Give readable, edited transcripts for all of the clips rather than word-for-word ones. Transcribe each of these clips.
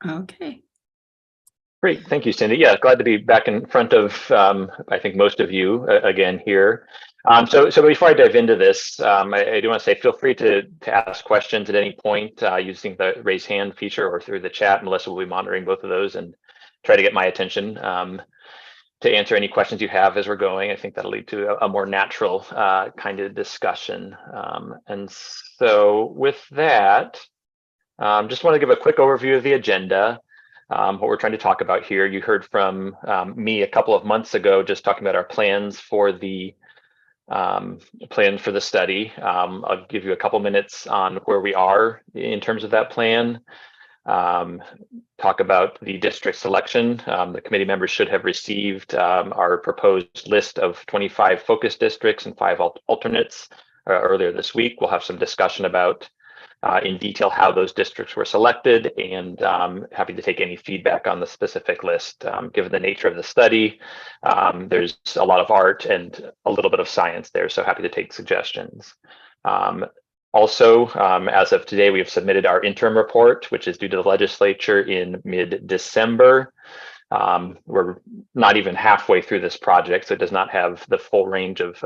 Okay. Great, thank you, Cindy. Yeah, glad to be back in front of, I think, most of you again here. So before I dive into this, I do want to say feel free to ask questions at any point using the raise hand feature or through the chat. Melissa will be monitoring both of those and try to get my attention to answer any questions you have as we're going. I think that'll lead to a more natural kind of discussion. And so with that, just want to give a quick overview of the agenda. What we're trying to talk about here. You heard from me a couple of months ago, just talking about our plans for the study. I'll give you a couple minutes on where we are in terms of that plan. Talk about the district selection. The committee members should have received our proposed list of 25 focus districts and 5 alternates earlier this week. We'll have some discussion about in detail how those districts were selected, and happy to take any feedback on the specific list. Given the nature of the study, there's a lot of art and a little bit of science there, so happy to take suggestions. Also, as of today, we have submitted our interim report, which is due to the legislature in mid-December. We're not even halfway through this project, so it does not have the full range of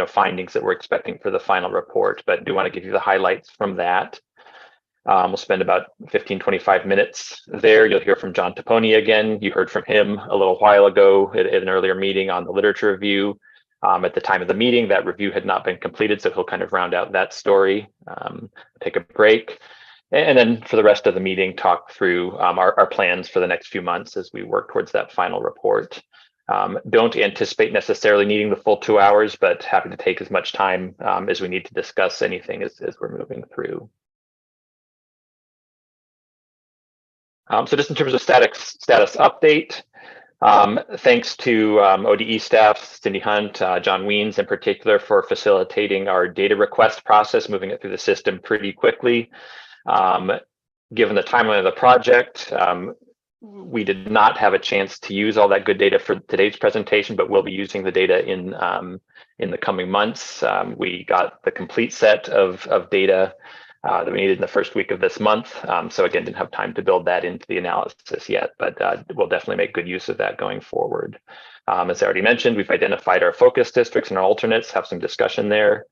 findings that we're expecting for the final report, but do want to give you the highlights from that. We'll spend about 15-25 minutes there. You'll hear from John Toponi again. You heard from him a little while ago at an earlier meeting on the literature review. At the time of the meeting, that review had not been completed, so he'll kind of round out that story, take a break. And then for the rest of the meeting, talk through our plans for the next few months as we work towards that final report. Don't anticipate necessarily needing the full 2 hours, but happy to take as much time as we need to discuss anything as we're moving through. So just in terms of status update, thanks to ODE staff, Cindy Hunt, John Weens in particular, for facilitating our data request process, moving it through the system pretty quickly. Given the timeline of the project, we did not have a chance to use all that good data for today's presentation, but we'll be using the data in the coming months. We got the complete set of data that we needed in the first week of this month. So again, didn't have time to build that into the analysis yet, but we'll definitely make good use of that going forward. As I already mentioned, we've identified our focus districts and our alternates, have some discussion there.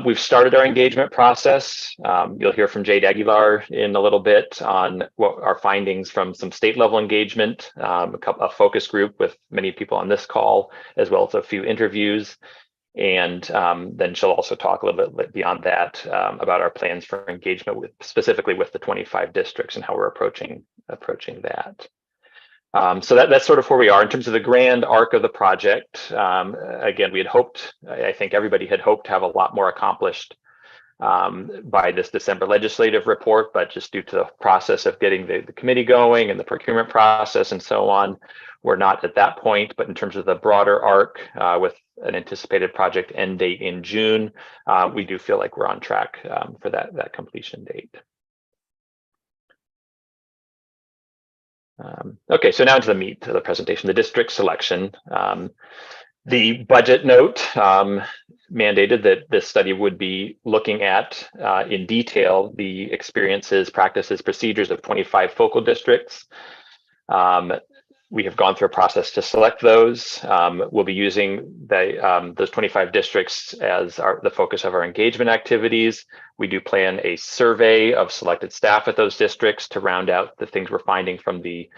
We've started our engagement process. You'll hear from Jade Aguilar in a little bit on what our findings from some state level engagement, a focus group with many people on this call, as well as a few interviews. And then she'll also talk a little bit beyond that about our plans for engagement specifically with the 25 districts and how we're approaching that. So that's sort of where we are in terms of the grand arc of the project. Again, we had hoped, I think everybody had hoped to have a lot more accomplished by this December legislative report, but just due to the process of getting the committee going and the procurement process and so on, we're not at that point. But in terms of the broader arc with an anticipated project end date in June, we do feel like we're on track for that completion date. Okay, so now to the meat of the presentation, the district selection. The budget note mandated that this study would be looking at in detail the experiences, practices, procedures of 25 focal districts. We have gone through a process to select those. We'll be using those 25 districts as the focus of our engagement activities. We do plan a survey of selected staff at those districts to round out the things we're finding from the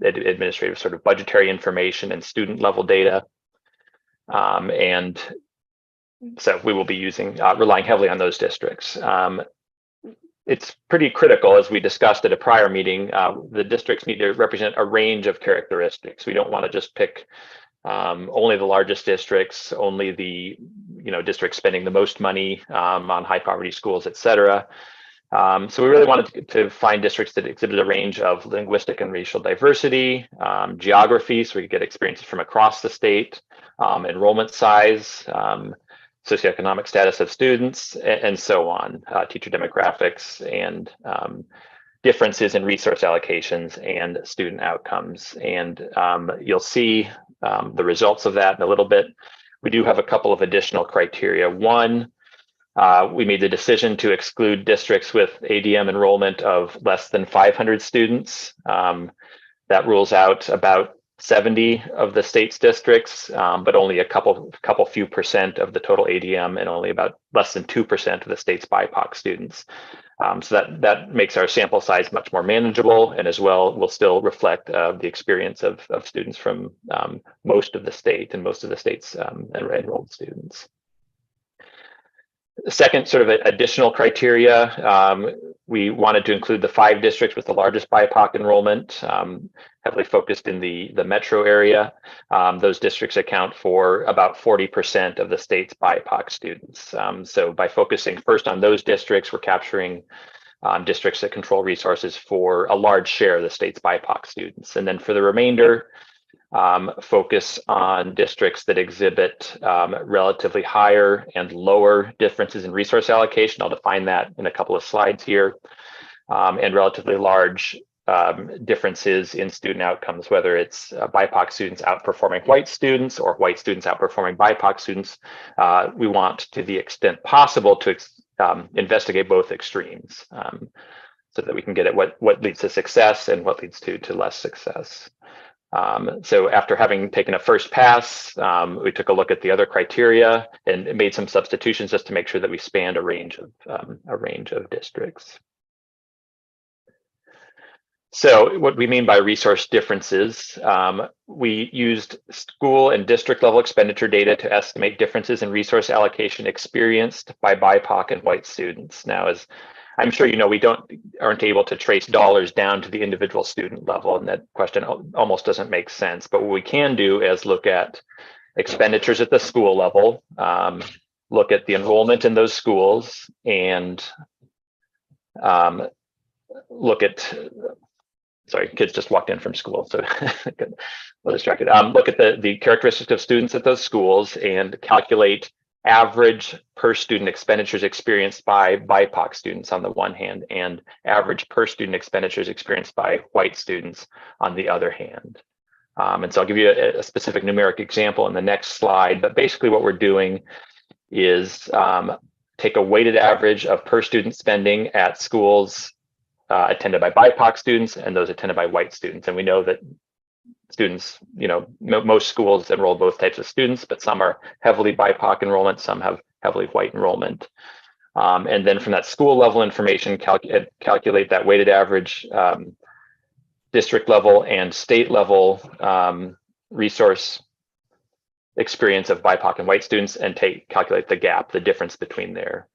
administrative sort of budgetary information and student level data. And so we will be relying heavily on those districts. It's pretty critical, as we discussed at a prior meeting, the districts need to represent a range of characteristics. We don't want to just pick only the largest districts, only the districts spending the most money on high poverty schools, et cetera. So we really wanted to find districts that exhibit a range of linguistic and racial diversity, geography, so we could get experiences from across the state, enrollment size, socioeconomic status of students, and so on, teacher demographics, and differences in resource allocations and student outcomes. And you'll see the results of that in a little bit. We do have a couple of additional criteria. One, We made the decision to exclude districts with ADM enrollment of less than 500 students. That rules out about 70 of the state's districts, but only a couple few percent of the total ADM, and only about less than 2% of the state's BIPOC students. So that makes our sample size much more manageable, and as well will still reflect the experience of students from most of the state and most of the state's enrolled students. The second sort of additional criteria, we wanted to include the 5 districts with the largest BIPOC enrollment, heavily focused in the metro area. Those districts account for about 40% of the state's BIPOC students. So by focusing first on those districts, we're capturing districts that control resources for a large share of the state's BIPOC students. And then for the remainder, focus on districts that exhibit relatively higher and lower differences in resource allocation. I'll define that in a couple of slides here, and relatively large differences in student outcomes, whether it's BIPOC students outperforming white students or white students outperforming BIPOC students. We want, to the extent possible, to investigate both extremes so that we can get at what leads to success and what leads to less success. So after having taken a first pass, we took a look at the other criteria and made some substitutions just to make sure that we spanned a range of districts. So what we mean by resource differences, we used school and district level expenditure data to estimate differences in resource allocation experienced by BIPOC and white students. Now, as I'm sure you know, we aren't able to trace dollars down to the individual student level, and that question almost doesn't make sense. But what we can do is look at expenditures at the school level, look at the enrollment in those schools, and look at, sorry, kids just walked in from school, so a little distracted. Look at the characteristics of students at those schools and calculate average per student expenditures experienced by BIPOC students on the one hand, and average per student expenditures experienced by white students on the other hand. And so I'll give you a specific numeric example in the next slide, but basically what we're doing is take a weighted average of per student spending at schools attended by BIPOC students and those attended by white students. And we know that students, you know, most schools enroll both types of students, but some are heavily BIPOC enrollment, some have heavily white enrollment. And then from that school level information, calculate that weighted average district level and state level resource experience of BIPOC and white students, and calculate the gap, the difference between there.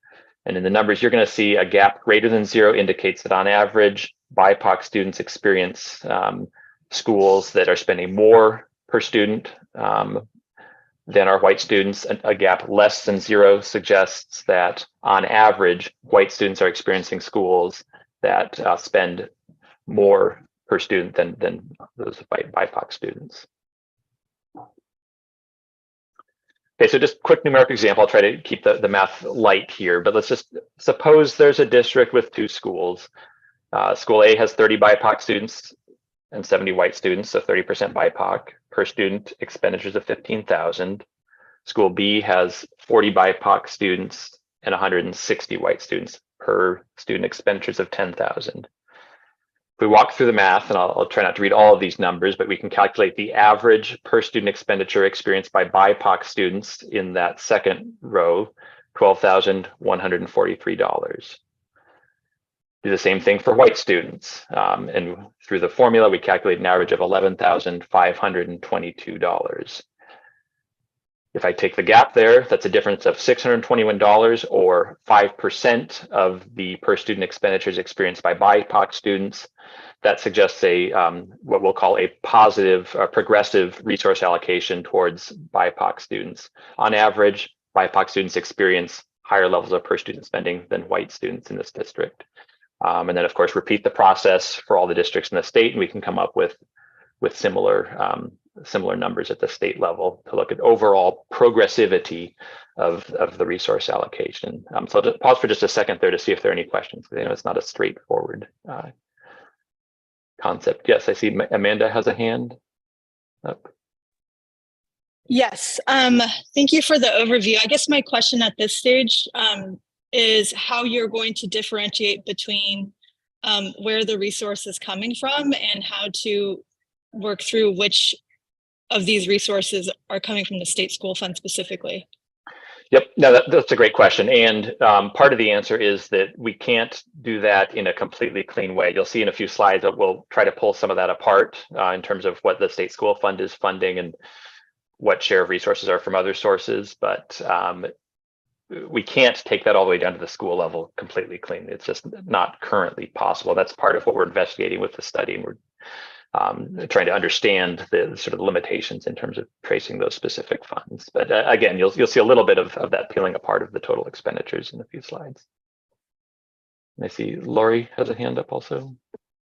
And in the numbers, you're going to see a gap greater than 0 indicates that on average, BIPOC students experience schools that are spending more per student than our white students. A gap less than 0 suggests that on average, white students are experiencing schools that spend more per student than those BIPOC students. Okay, so just quick numeric example. I'll try to keep the math light here, but let's just suppose there's a district with 2 schools. School A has 30 BIPOC students and 70 white students, so 30% BIPOC. Per student expenditures of $15,000. School B has 40 BIPOC students and 160 white students. Per student expenditures of $10,000. If we walk through the math, and I'll try not to read all of these numbers, but we can calculate the average per student expenditure experienced by BIPOC students in that second row, $12,143. Do the same thing for white students. And through the formula, we calculate an average of $11,522. If I take the gap there, that's a difference of $621, or 5% of the per student expenditures experienced by BIPOC students. That suggests a what we'll call a positive progressive resource allocation towards BIPOC students. On average, BIPOC students experience higher levels of per student spending than white students in this district. And then, of course, repeat the process for all the districts in the state, and we can come up with similar numbers at the state level to look at overall progressivity of the resource allocation. So I'll just pause for just a second there to see if there are any questions, because I know it's not a straightforward concept. Yes, I see Amanda has a hand up. Yes, thank you for the overview. I guess my question at this stage, is how you're going to differentiate between where the resource is coming from and how to work through which of these resources are coming from the state school fund specifically. Yep, no, that's a great question. And part of the answer is that we can't do that in a completely clean way. You'll see in a few slides that we'll try to pull some of that apart in terms of what the state school fund is funding and what share of resources are from other sources. But we can't take that all the way down to the school level completely clean. It's just not currently possible. That's part of what we're investigating with the study. And we're trying to understand the sort of limitations in terms of tracing those specific funds. But again, you'll see a little bit of that peeling apart of the total expenditures in a few slides. And I see Lori has a hand up also.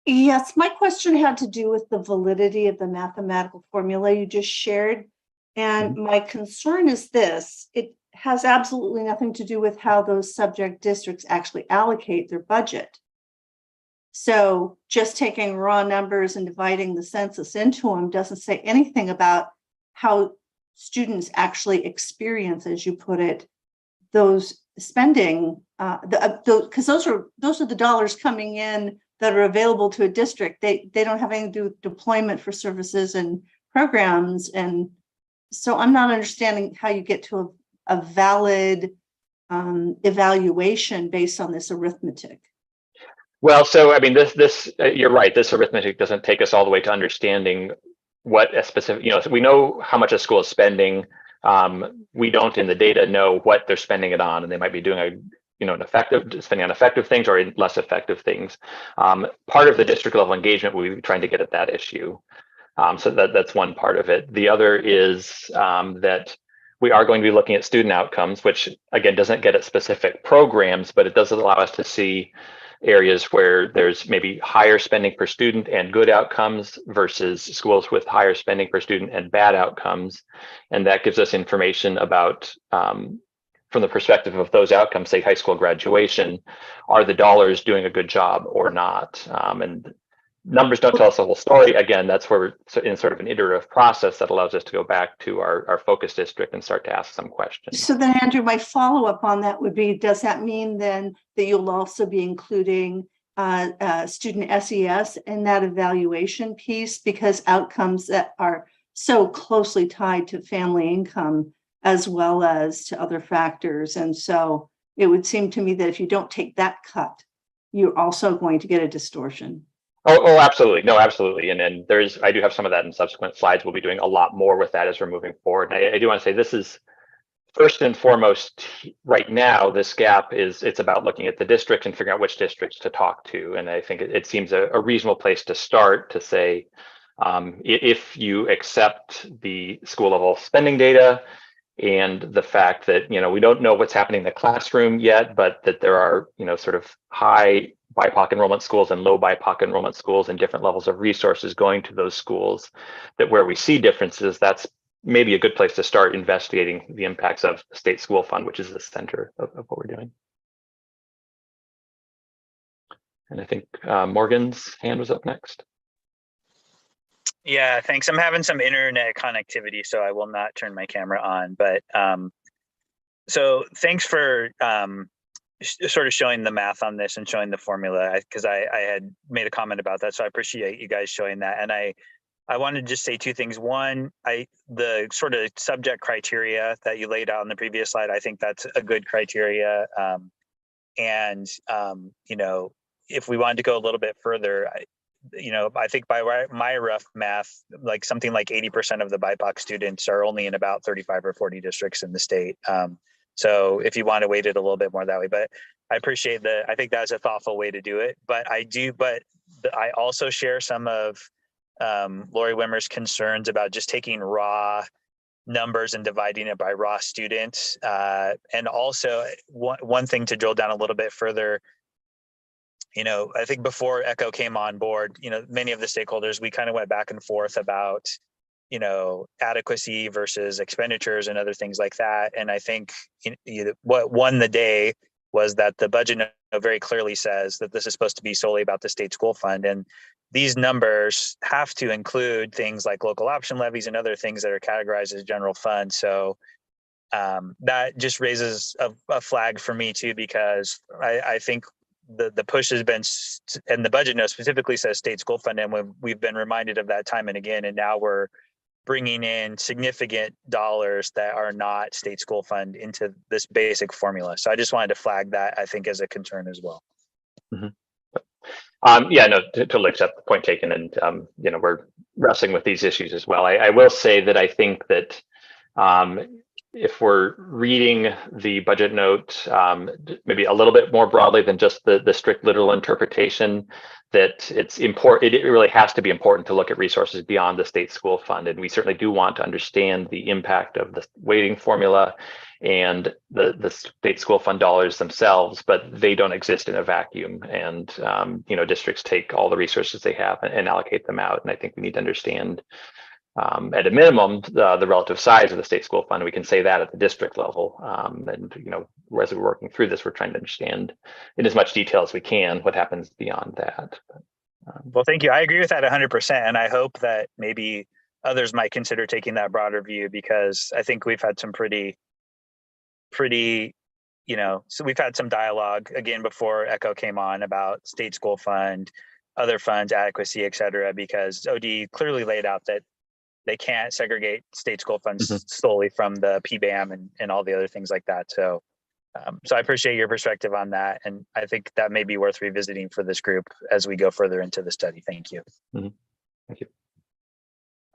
Yes, my question had to do with the validity of the mathematical formula you just shared. And my concern is this: it has absolutely nothing to do with how those subject districts actually allocate their budget. So just taking raw numbers and dividing the census into them doesn't say anything about how students actually experience, as you put it, those spending, because those are the dollars coming in that are available to a district. They don't have anything to do with deployment for services and programs. And so I'm not understanding how you get to a valid evaluation based on this arithmetic. Well, so I mean, this you're right. This arithmetic doesn't take us all the way to understanding what a specific, so we know how much a school is spending. We don't in the data know what they're spending it on, and they might be doing spending on effective things or less effective things. Part of the district level engagement, we're trying to get at that issue. So that's one part of it. The other is that we are going to be looking at student outcomes, which again doesn't get at specific programs, but it does allow us to see areas where there's maybe higher spending per student and good outcomes versus schools with higher spending per student and bad outcomes. And that gives us information about, from the perspective of those outcomes, say high school graduation, are the dollars doing a good job or not? And numbers don't tell us the whole story. Again, that's where we're in sort of an iterative process that allows us to go back to our focus district and start to ask some questions. So then, Andrew, my follow-up on that would be, does that mean then that you'll also be including student SES in that evaluation piece, because outcomes that are so closely tied to family income as well as to other factors? And so it would seem to me that if you don't take that cut, you're also going to get a distortion. Oh, absolutely. No, absolutely. And I do have some of that in subsequent slides. We'll be doing a lot more with that as we're moving forward. I do want to say this is first and foremost right now, this gap it's about looking at the districts and figuring out which districts to talk to. And I think it seems a reasonable place to start to say, if you accept the school level spending data and the fact that, we don't know what's happening in the classroom yet, but that there are, sort of high BIPOC enrollment schools and low BIPOC enrollment schools and different levels of resources going to those schools, that where we see differences, that's maybe a good place to start investigating the impacts of the state school fund, which is the center of what we're doing. And I think Morgan's hand was up next. Yeah, thanks. I'm having some internet connectivity, so I will not turn my camera on. But so thanks for sort of showing the math on this and showing the formula, because I had made a comment about that. So I appreciate you guys showing that. And I wanted to just say two things. One, the sort of subject criteria that you laid out on the previous slide, I think that's a good criteria. If we wanted to go a little bit further, I think by my rough math, like something like 80% of the BIPOC students are only in about 35 or 40 districts in the state. So if you want to weight it a little bit more that way, but I appreciate I think that's a thoughtful way to do it. But I also share some of Lori Wimmer's concerns about just taking raw numbers and dividing it by raw students. And also one thing to drill down a little bit further, I think before ECHO came on board, many of the stakeholders, we kind of went back and forth about, adequacy versus expenditures and other things like that. And I think what won the day was that the budget note very clearly says that this is supposed to be solely about the state school fund. And these numbers have to include things like local option levies and other things that are categorized as general fund. So that just raises a flag for me too, because I think the push has been, and the budget note specifically says state school fund, and we've been reminded of that time and again, and now we're bringing in significant dollars that are not state school fund into this basic formula. So I just wanted to flag that, I think, as a concern as well. Yeah, no, totally accept the point taken, and you know, we're wrestling with these issues as well. I will say that I think that if we're reading the budget note maybe a little bit more broadly than just the strict literal interpretation, that it's important, it really has to be important to look at resources beyond the state school fund. And we certainly do want to understand the impact of the weighting formula and the state school fund dollars themselves, but they don't exist in a vacuum. And you know, districts take all the resources they have and allocate them out. And I think we need to understand at a minimum the relative size of the state school fund. We can say that at the district level. And you know, as we're working through this, we're trying to understand in as much detail as we can what happens beyond that. Well, thank you. I agree with that 100%. And I hope that maybe others might consider taking that broader view, because I think we've had some pretty, you know, so we've had some dialogue again before ECHO came on about state school fund, other funds, adequacy, et cetera, because ODE clearly laid out that they can't segregate state school funds solely from the PBAM and all the other things like that. So, so I appreciate your perspective on that. And I think that may be worth revisiting for this group as we go further into the study. Thank you. Thank you.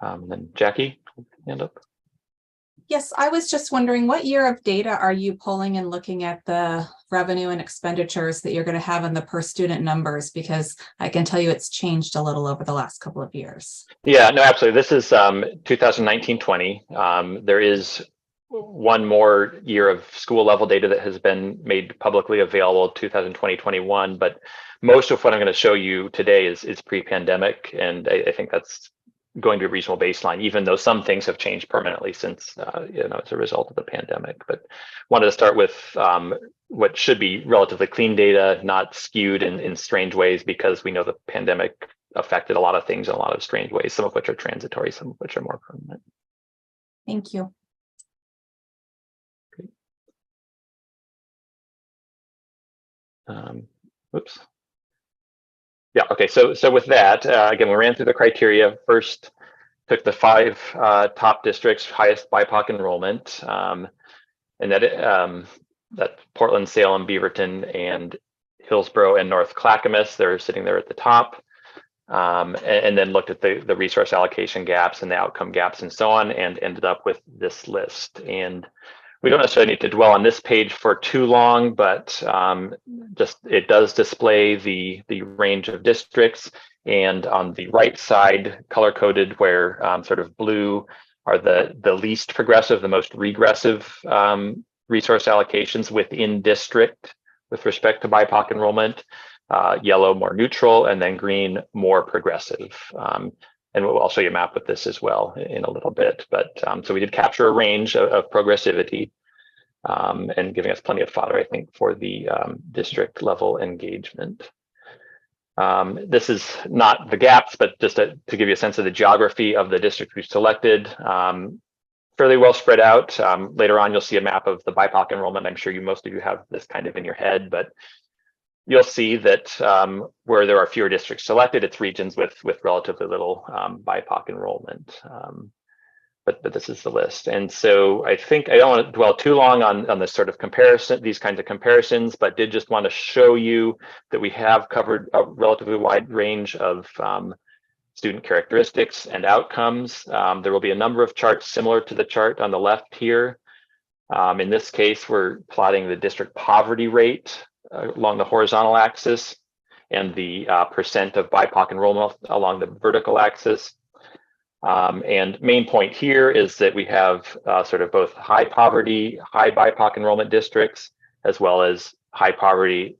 And then Jackie, hand up. Yes, I was just wondering, what year of data are you pulling and looking at the revenue and expenditures that you're going to have in the per student numbers? Because I can tell you it's changed a little over the last couple of years. Yeah, no, absolutely. This is 2019-20. There is one more year of school level data that has been made publicly available, 2020-21, but most of what I'm going to show you today is pre-pandemic, and I think that's going to be a reasonable baseline, even though some things have changed permanently since you know, as a result of the pandemic. But wanted to start with what should be relatively clean data, not skewed in strange ways, because we know the pandemic affected a lot of things in a lot of strange ways, some of which are transitory, some of which are more permanent. Thank you. Oops. Yeah, okay, so with that, again, we ran through the criteria. First, took the 5 top districts, highest BIPOC enrollment, and that Portland, Salem, Beaverton, and Hillsborough and North Clackamas, they're sitting there at the top. And then looked at the resource allocation gaps and the outcome gaps and so on, and ended up with this list. And we don't necessarily need to dwell on this page for too long, but just it does display the range of districts. And on the right side, color coded, where sort of blue are the least progressive, the most regressive resource allocations within district with respect to BIPOC enrollment. Yellow more neutral, and then green more progressive. And I'll show you a map with this as well in a little bit. But so we did capture a range of progressivity, and giving us plenty of fodder, I think, for the district level engagement. This is not the gaps, but just to give you a sense of the geography of the districts we've selected. Fairly well spread out. Later on, you'll see a map of the BIPOC enrollment. I'm sure most of you have this kind of in your head, but you'll see that where there are fewer districts selected, it's regions with relatively little BIPOC enrollment. But this is the list. And so I think I don't want to dwell too long on this sort of comparison, these kinds of comparisons, but did just want to show you that we have covered a relatively wide range of student characteristics and outcomes. There will be a number of charts similar to the chart on the left here. In this case, we're plotting the district poverty rate along the horizontal axis, and the percent of BIPOC enrollment along the vertical axis. And main point here is that we have sort of both high poverty, high BIPOC enrollment districts, as well as high poverty,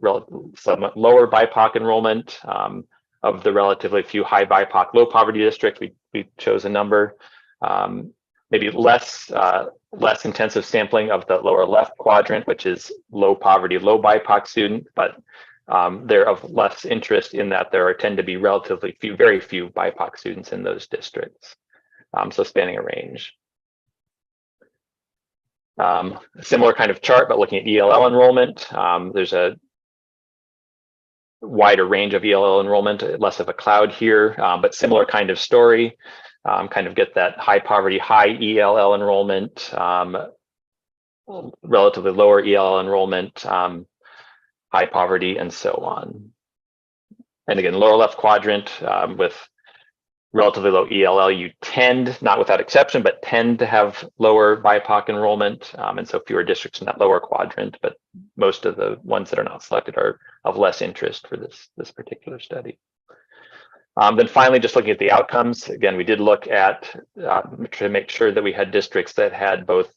somewhat lower BIPOC enrollment. Of the relatively few high BIPOC, low poverty districts, we chose a number. Maybe less intensive sampling of the lower left quadrant, which is low poverty, low BIPOC student, but they're of less interest in that there tend to be relatively few, very few BIPOC students in those districts. So spanning a range. A similar kind of chart, but looking at ELL enrollment. There's a wider range of ELL enrollment, less of a cloud here, but similar kind of story. Kind of get that high poverty, high ELL enrollment, relatively lower ELL enrollment, high poverty, and so on. And again, lower left quadrant with relatively low ELL, you tend, not without exception, but tend to have lower BIPOC enrollment, and so fewer districts in that lower quadrant, but most of the ones that are not selected are of less interest for this particular study. Then finally, just looking at the outcomes, again, we did look at to make sure that we had districts that had both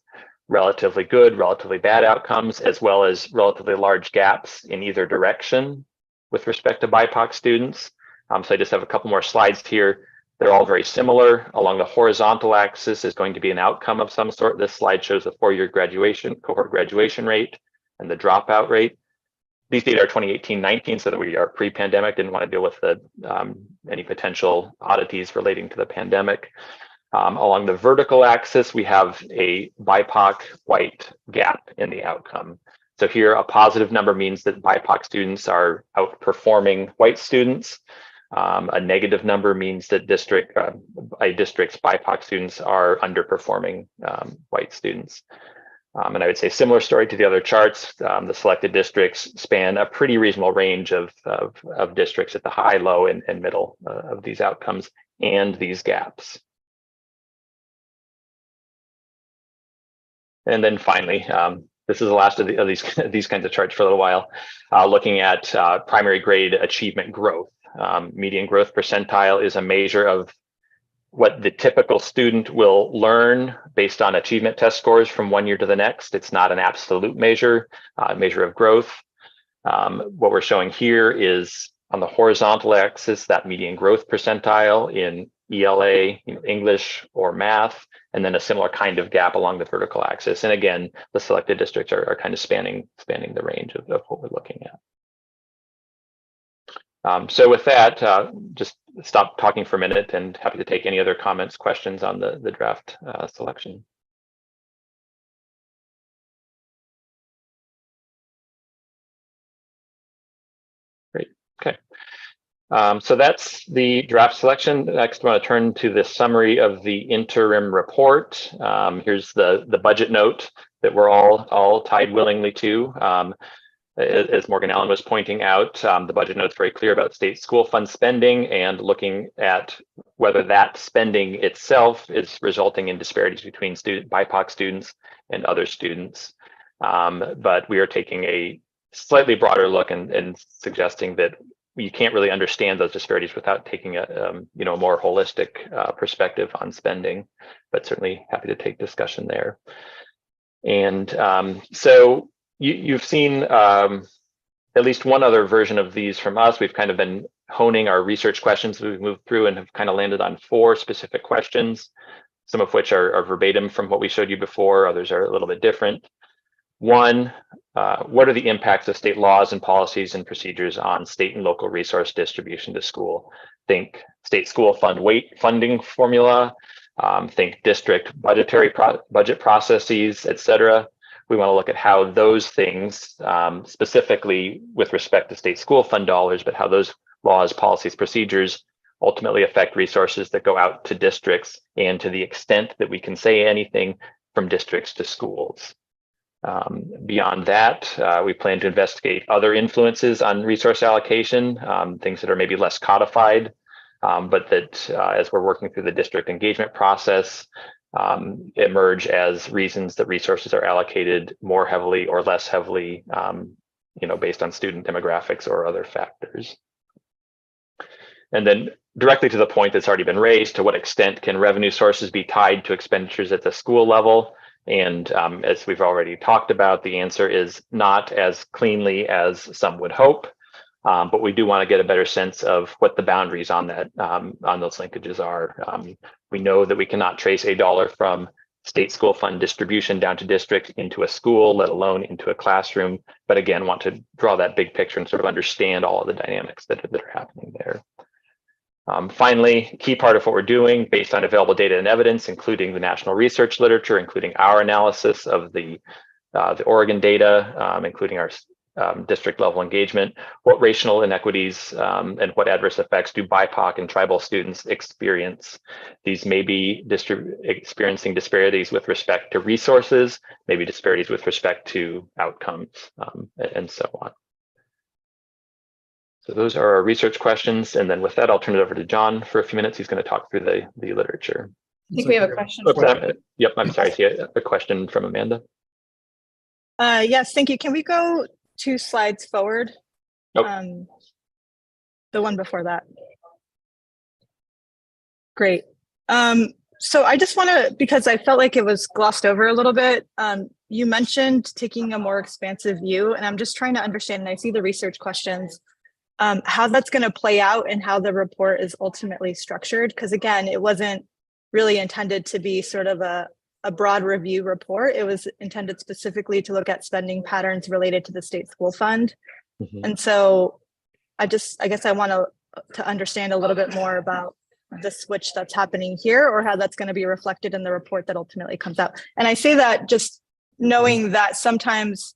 relatively good, relatively bad outcomes, as well as relatively large gaps in either direction with respect to BIPOC students. So I just have a couple more slides here. They're all very similar. Along the horizontal axis is going to be an outcome of some sort. This slide shows the four-year graduation, cohort graduation rate and the dropout rate. These data are 2018-19, so that we are pre-pandemic, didn't want to deal with the any potential oddities relating to the pandemic. Along the vertical axis, we have a BIPOC white gap in the outcome. So here, a positive number means that BIPOC students are outperforming white students. A negative number means that a district's BIPOC students are underperforming white students. And I would say similar story to the other charts. The selected districts span a pretty reasonable range of districts at the high, low, and middle of these outcomes and these gaps. And then finally, this is the last of these kinds of charts for a little while, looking at primary grade achievement growth. Median growth percentile is a measure of what the typical student will learn based on achievement test scores from one year to the next. It's not an absolute measure of growth. What we're showing here is on the horizontal axis, that median growth percentile in ELA, English or math, and then a similar kind of gap along the vertical axis. And again, the selected districts are kind of spanning the range of what we're looking at. So with that, just stop talking for a minute and happy to take any other comments, questions on the draft selection. Great, okay. So that's the draft selection. Next, I want to turn to the summary of the interim report. Here's the budget note that we're all tied willingly to. As Morgan Allen was pointing out, the budget note's very clear about state school fund spending and looking at whether that spending itself is resulting in disparities between BIPOC students and other students. But we are taking a slightly broader look and suggesting that you can't really understand those disparities without taking a more holistic perspective on spending, but certainly happy to take discussion there. And so you've seen at least one other version of these from us. We've kind of been honing our research questions that we've moved through and have kind of landed on 4 specific questions, some of which are verbatim from what we showed you before, others are a little bit different. 1, what are the impacts of state laws and policies and procedures on state and local resource distribution to school? Think state school funding formula, think district budget processes, et cetera. We want to look at how those things, specifically with respect to state school fund dollars, but how those laws, policies, procedures ultimately affect resources that go out to districts, and to the extent that we can say anything, from districts to schools. Beyond that, we plan to investigate other influences on resource allocation, things that are maybe less codified, but that as we're working through the district engagement process, emerge as reasons that resources are allocated more heavily or less heavily, based on student demographics or other factors. And then directly to the point that's already been raised, to what extent can revenue sources be tied to expenditures at the school level? And as we've already talked about, the answer is not as cleanly as some would hope, but we do want to get a better sense of what the boundaries on that on those linkages are. We know that we cannot trace a dollar from state school fund distribution down to district into a school, let alone into a classroom. But again, want to draw that big picture and sort of understand all of the dynamics that are happening there. Finally, key part of what we're doing based on available data and evidence, including the national research literature, including our analysis of the Oregon data, including our district level engagement, what racial inequities and what adverse effects do BIPOC and tribal students experience? These may be experiencing disparities with respect to resources, maybe disparities with respect to outcomes, and so on. So those are our research questions. And then with that, I'll turn it over to John for a few minutes. He's going to talk through the literature. I think we have a question. Yep, I'm sorry. See a question from Amanda. Yes, thank you. Can we go 2 slides forward? Nope. The one before that. Great. So I just want to, because I felt like it was glossed over a little bit. You mentioned taking a more expansive view, and I'm just trying to understand, and I see the research questions, how that's going to play out and how the report is ultimately structured. Because again, it wasn't really intended to be sort of a broad review report. It was intended specifically to look at spending patterns related to the state school fund. Mm-hmm. And so I guess I want to understand a little bit more about the switch that's happening here, or how that's going to be reflected in the report that ultimately comes out. And I say that just knowing that sometimes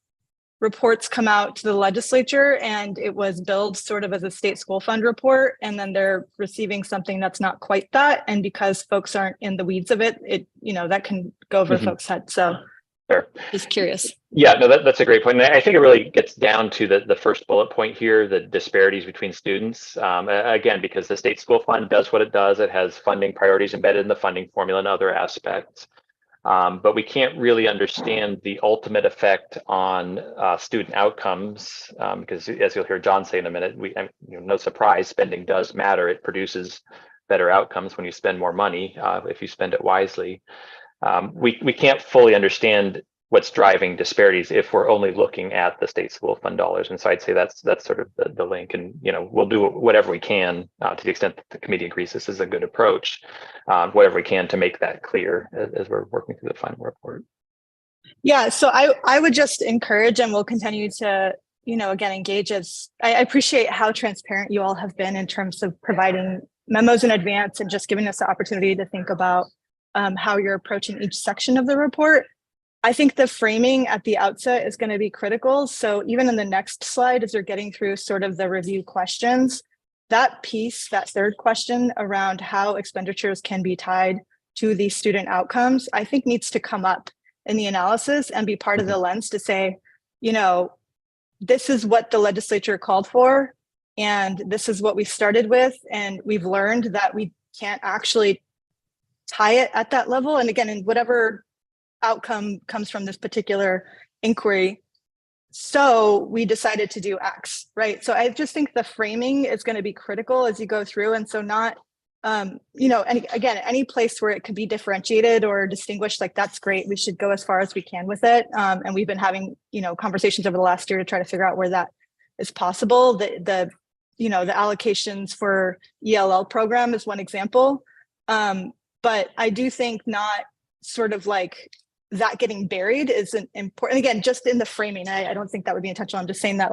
reports come out to the legislature and it was billed sort of as a state school fund report, and then they're receiving something that's not quite that. And because folks aren't in the weeds of it, that can go over folks' heads. So sure. Just curious. Yeah, no, that's a great point. And I think it really gets down to the first bullet point here, the disparities between students. Again, because the state school fund does what it does. It has funding priorities embedded in the funding formula and other aspects. But we can't really understand the ultimate effect on student outcomes because, as you'll hear John say in a minute, no surprise, spending does matter. It produces better outcomes when you spend more money if you spend it wisely. We can't fully understand what's driving disparities if we're only looking at the state school fund dollars. And so I'd say that's sort of the link. And we'll do whatever we can to the extent that the committee agrees this is a good approach, whatever we can to make that clear as we're working through the final report. Yeah, so I would just encourage, and we'll continue to, again, engage as I appreciate how transparent you all have been in terms of providing memos in advance and just giving us the opportunity to think about how you're approaching each section of the report. I think the framing at the outset is going to be critical. So even in the next slide, as you're getting through sort of the review questions, that piece, that third question around how expenditures can be tied to these student outcomes, I think needs to come up in the analysis and be part of the lens to say, this is what the legislature called for, and this is what we started with, and we've learned that we can't actually tie it at that level. And again, in whatever outcome comes from this particular inquiry, so we decided to do X, right? So I just think the framing is going to be critical as you go through. And so not, any place where it could be differentiated or distinguished, like that's great. We should go as far as we can with it. And we've been having, conversations over the last year to try to figure out where that is possible. The allocations for ELL program is one example. But I do think not sort of like that getting buried is important. Again, just in the framing, I don't think that would be intentional. I'm just saying that,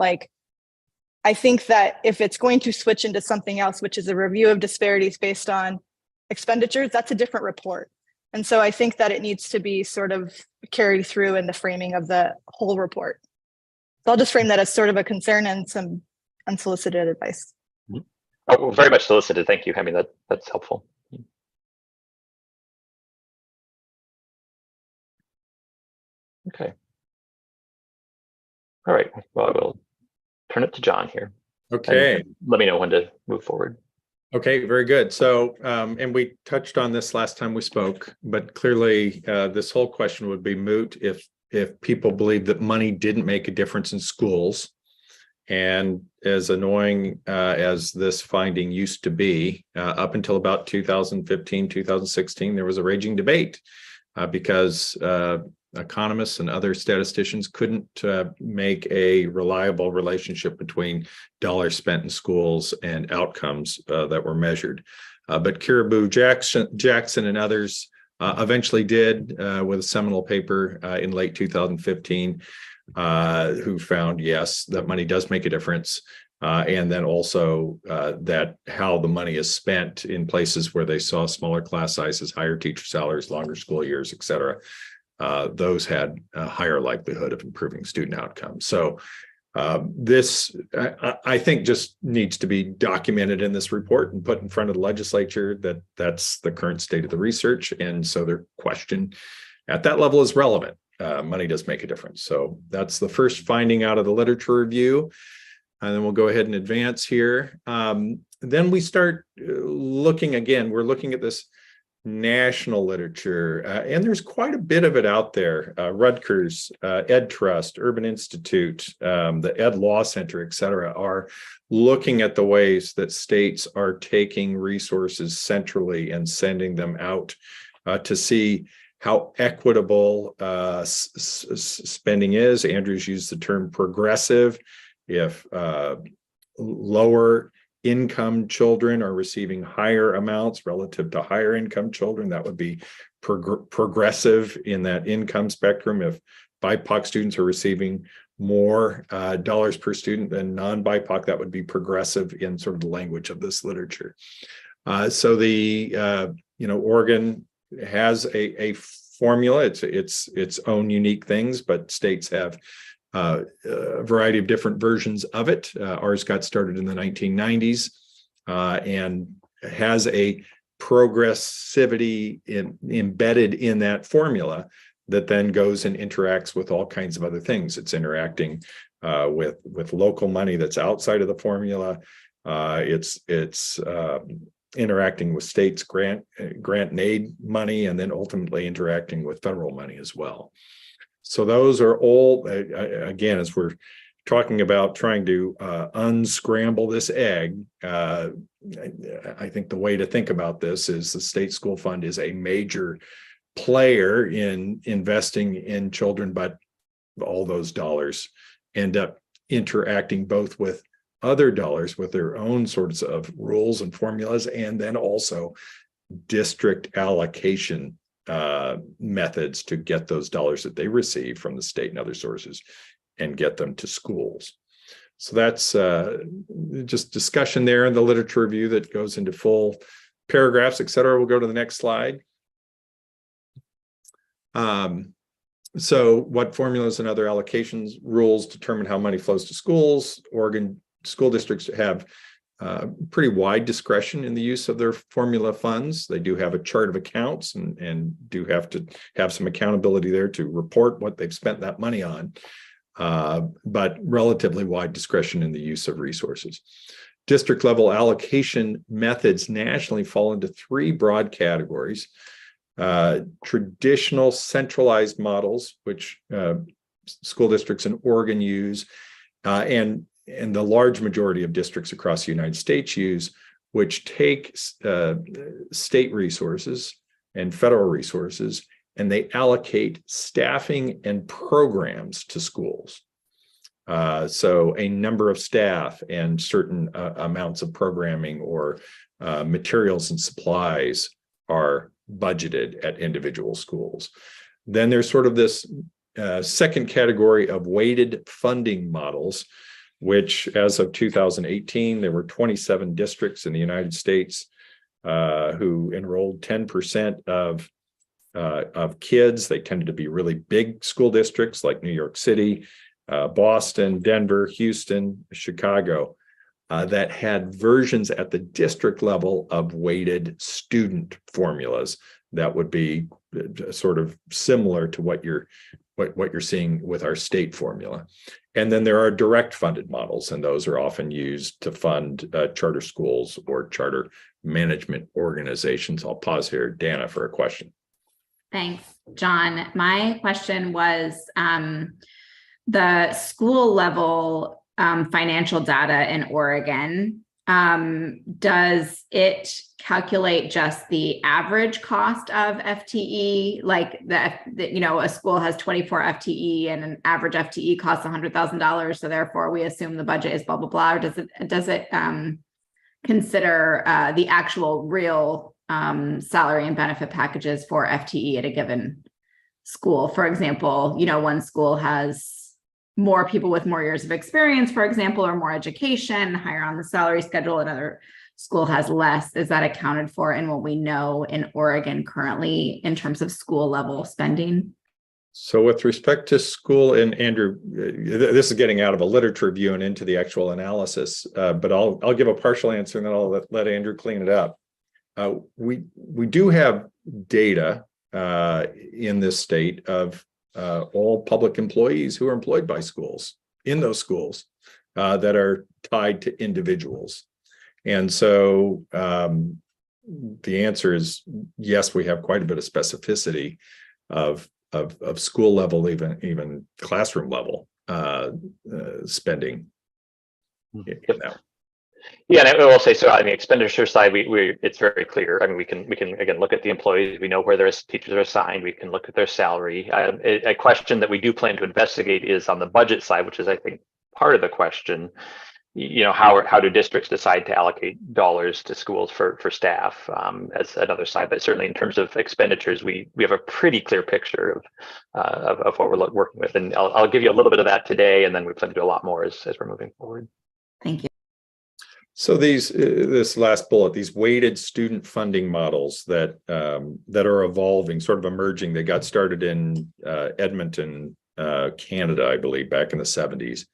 I think that if it's going to switch into something else, which is a review of disparities based on expenditures, that's a different report. And so I think that it needs to be sort of carried through in the framing of the whole report. So I'll just frame that as sort of a concern and some unsolicited advice. Oh, very much solicited. Thank you. I mean, that's helpful. Okay. All right. Well, I will turn it to John here. Okay. Let me know when to move forward. Okay, very good. So, and we touched on this last time we spoke, but clearly this whole question would be moot if people believe that money didn't make a difference in schools. And as annoying as this finding used to be, up until about 2015, 2016, there was a raging debate because economists and other statisticians couldn't make a reliable relationship between dollars spent in schools and outcomes that were measured. But Caribou Jackson and others eventually did with a seminal paper in late 2015, who found, yes, that money does make a difference. And then also that how the money is spent in places where they saw smaller class sizes, higher teacher salaries, longer school years, et cetera. Those had a higher likelihood of improving student outcomes. So this, I think, just needs to be documented in this report and put in front of the legislature that that's the current state of the research. And so their question at that level is relevant. Money does make a difference. So that's the first finding out of the literature review. And then we'll go ahead and advance here. Then we start looking again, we're looking at this national literature, and there's quite a bit of it out there. Rutgers, Ed Trust, Urban Institute, the Ed Law Center, et cetera, are looking at the ways that states are taking resources centrally and sending them out to see how equitable spending is. Andrew's used the term progressive. If lower income children are receiving higher amounts relative to higher income children, that would be progressive in that income spectrum. If BIPOC students are receiving more dollars per student than non-BIPOC, that would be progressive in sort of the language of this literature. So the Oregon has a formula. It's its own unique things, but states have a variety of different versions of it. Ours got started in the 1990s and has a progressivity embedded in that formula that then goes and interacts with all kinds of other things. It's interacting with local money that's outside of the formula. It's interacting with states' grant and aid money, and then ultimately interacting with federal money as well. So those are all, again, as we're talking about trying to unscramble this egg, I think the way to think about this is the state school fund is a major player in investing in children, but all those dollars end up interacting both with other dollars with their own sorts of rules and formulas, and then also district allocation methods to get those dollars that they receive from the state and other sources and get them to schools. So that's just discussion there in the literature review that goes into full paragraphs, et cetera. We'll go to the next slide. So what formulas and other allocations rules determine how money flows to schools? Oregon school districts have pretty wide discretion in the use of their formula funds. They do have a chart of accounts and do have to have some accountability there to report what they've spent that money on, but relatively wide discretion in the use of resources. District level allocation methods nationally fall into three broad categories. Traditional centralized models, which school districts in Oregon use, and the large majority of districts across the United States use, which take state resources and federal resources, and they allocate staffing and programs to schools. So a number of staff and certain amounts of programming or materials and supplies are budgeted at individual schools. Then there's sort of this second category of weighted funding models, which as of 2018, there were 27 districts in the United States who enrolled 10% of kids. They tended to be really big school districts like New York City, Boston, Denver, Houston, Chicago, that had versions at the district level of weighted student formulas that would be sort of similar to what you're seeing with our state formula. And then there are direct funded models, and those are often used to fund charter schools or charter management organizations. I'll pause here, Dana, for a question. Thanks, John. My question was the school level financial data in Oregon. Does it calculate just the average cost of FTE? Like a school has 24 FTE and an average FTE costs $100,000. So therefore we assume the budget is blah, blah, blah. Or does it consider the actual real salary and benefit packages for FTE at a given school? For example, one school has more people with more years of experience, for example, or more education, higher on the salary schedule, another school has less. Is that accounted for in what we know in Oregon currently in terms of school level spending? So with respect to school, and Andrew, this is getting out of a literature review and into the actual analysis, but I'll give a partial answer and then I'll let Andrew clean it up. We do have data in this state of all public employees who are employed by schools in those schools that are tied to individuals. And so the answer is yes, we have quite a bit of specificity of school level, even classroom level spending. Yeah, and I will say, so on the expenditure side, it's very clear. I mean, we can again look at the employees. We know where their teachers are assigned. We can look at their salary. A question that we do plan to investigate is on the budget side, which is, I think, part of the question. You know, how do districts decide to allocate dollars to schools for staff as another side? But certainly in terms of expenditures, we have a pretty clear picture of what we're working with, and I'll give you a little bit of that today, and then we plan to do a lot more as we're moving forward. Thank you. So this last bullet, these weighted student funding models that are evolving, sort of emerging. They got started in Edmonton, Canada, I believe, back in the 70s.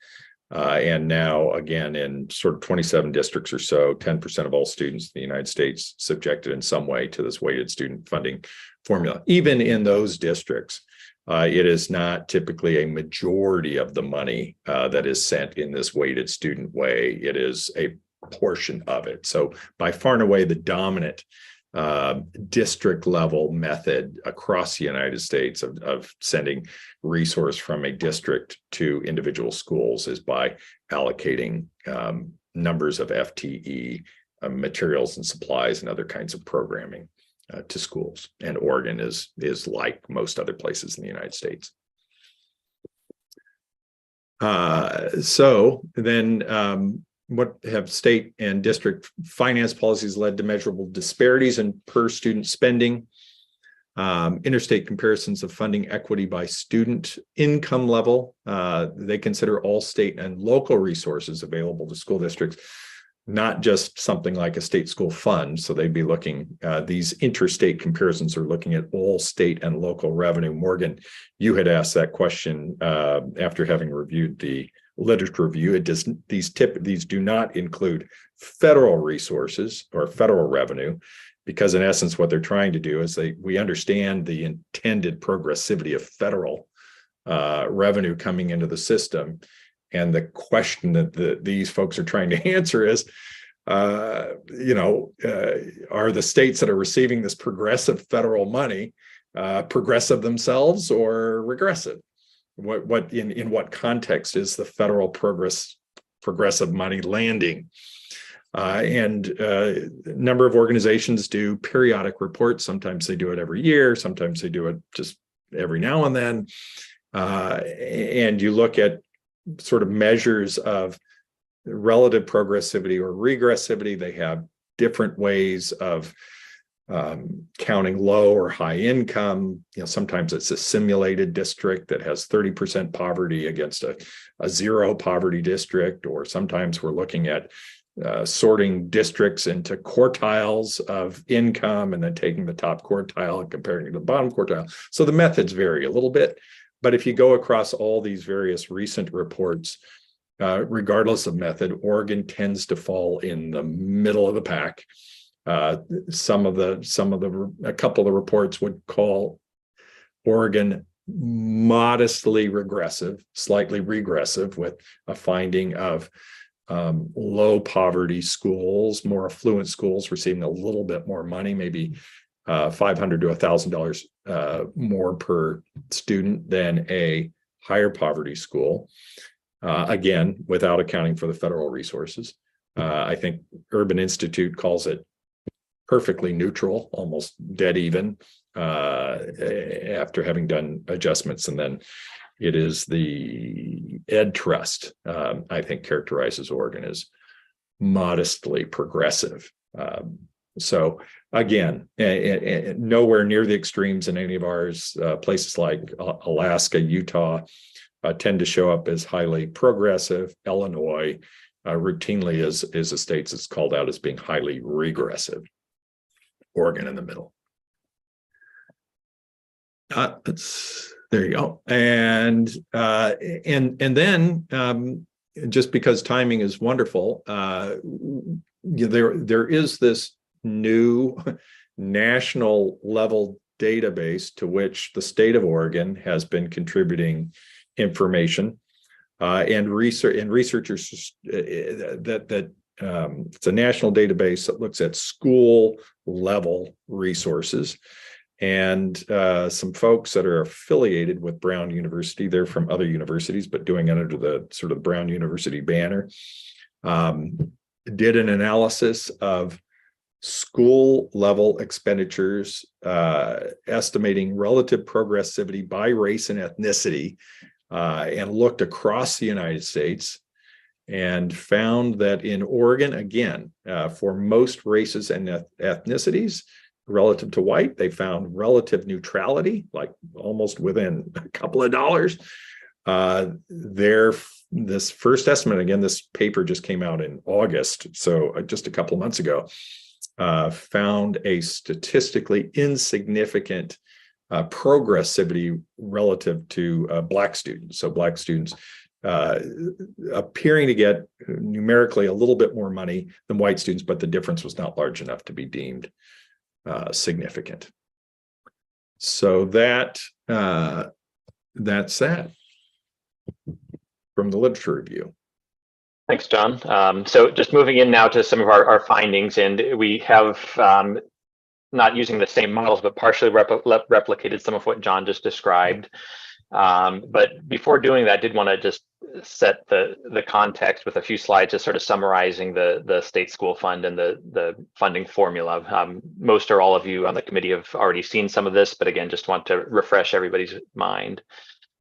And now, again, in sort of 27 districts or so, 10% of all students in the United States subjected in some way to this weighted student funding formula. Even in those districts, it is not typically a majority of the money that is sent in this weighted student way. It is a portion of it. So by far and away, the dominant district level method across the United States of sending resource from a district to individual schools is by allocating numbers of FTE, materials and supplies and other kinds of programming to schools. And Oregon is like most other places in the United States. So then what have state and district finance policies led to measurable disparities in per student spending? Interstate comparisons of funding equity by student income level. They consider all state and local resources available to school districts, not just something like a state school fund. So they'd be looking, these interstate comparisons are looking at all state and local revenue. Morgan, you had asked that question after having reviewed the literature review. These do not include federal resources or federal revenue, because in essence, what they're trying to do is we understand the intended progressivity of federal revenue coming into the system. And the question that these folks are trying to answer is, are the states that are receiving this progressive federal money progressive themselves or regressive? What in what context is the federal progressive money landing? And a number of organizations do periodic reports. Sometimes they do it every year. Sometimes they do it just every now and then. And you look at sort of measures of relative progressivity or regressivity. They have different ways of counting low or high income. Sometimes it's a simulated district that has 30% poverty against a zero poverty district, or sometimes we're looking at sorting districts into quartiles of income and then taking the top quartile and comparing it to the bottom quartile. So the methods vary a little bit, but if you go across all these various recent reports, regardless of method, Oregon tends to fall in the middle of the pack. A couple of the reports would call Oregon modestly regressive, slightly regressive, with a finding of low poverty schools, more affluent schools receiving a little bit more money, maybe $500 to $1,000 more per student than a higher poverty school. Again, without accounting for the federal resources. I think Urban Institute calls it perfectly neutral, almost dead even, after having done adjustments. And then it is the Ed Trust, I think, characterizes Oregon as modestly progressive. So again, nowhere near the extremes in any of ours. Places like Alaska, Utah, tend to show up as highly progressive. Illinois routinely is a state that's called out as being highly regressive. Oregon in the middle. There you go. And then just because timing is wonderful, there is this new national level database to which the state of Oregon has been contributing information, and researchers it's a national database that looks at school level resources. And some folks that are affiliated with Brown University, they're from other universities, but doing it under the sort of Brown University banner, did an analysis of school level expenditures, estimating relative progressivity by race and ethnicity, and looked across the United States and found that in Oregon, again, for most races and ethnicities, relative to white, they found relative neutrality, like almost within a couple of dollars. This first estimate, again, this paper just came out in August, so just a couple of months ago, found a statistically insignificant progressivity relative to Black students. So Black students appearing to get numerically a little bit more money than white students, but the difference was not large enough to be deemed significant. So that's that from the literature review. Thanks, John. So just moving in now to some of our findings, and we have not using the same models, but partially replicated some of what John just described. But before doing that, I did want to just set the context with a few slides, just sort of summarizing the state school fund and the funding formula. Most or all of you on the committee have already seen some of this, but again, just want to refresh everybody's mind.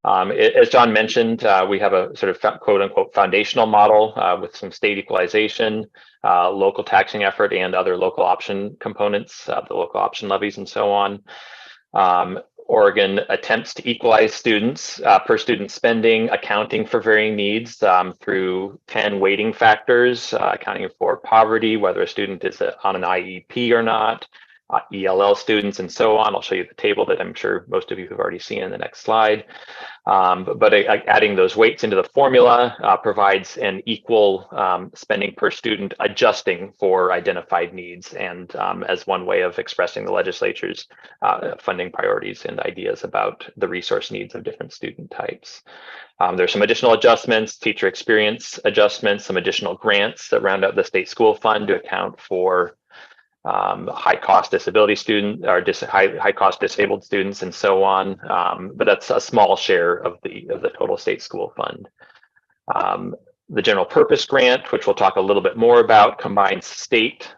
As John mentioned, we have a sort of quote unquote foundational model with some state equalization, local taxing effort, and other local option components, the local option levies and so on. Oregon attempts to equalize students per student spending, accounting for varying needs through 10 weighting factors, accounting for poverty, whether a student is on an IEP or not, ELL students, and so on. I'll show you the table that I'm sure most of you have already seen in the next slide. But adding those weights into the formula provides an equal spending per student, adjusting for identified needs, and as one way of expressing the legislature's funding priorities and ideas about the resource needs of different student types. There's some additional adjustments, teacher experience adjustments, some additional grants that round out the state school fund to account for high cost disability student or high cost disabled students and so on, but that's a small share of the total state school fund. The general purpose grant, which we'll talk a little bit more about, combines state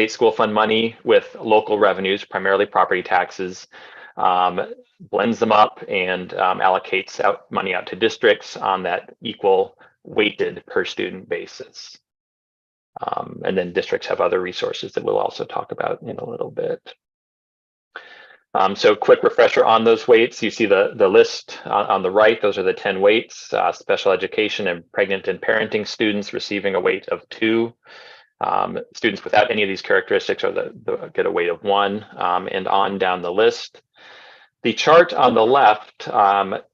school fund money with local revenues, primarily property taxes, blends them up and allocates money out to districts on that equal weighted per student basis. And then districts have other resources that we'll also talk about in a little bit. So quick refresher on those weights. You see the list on the right. Those are the 10 weights. Special education and pregnant and parenting students receiving a weight of 2. Students without any of these characteristics get a weight of 1, and on down the list. The chart on the left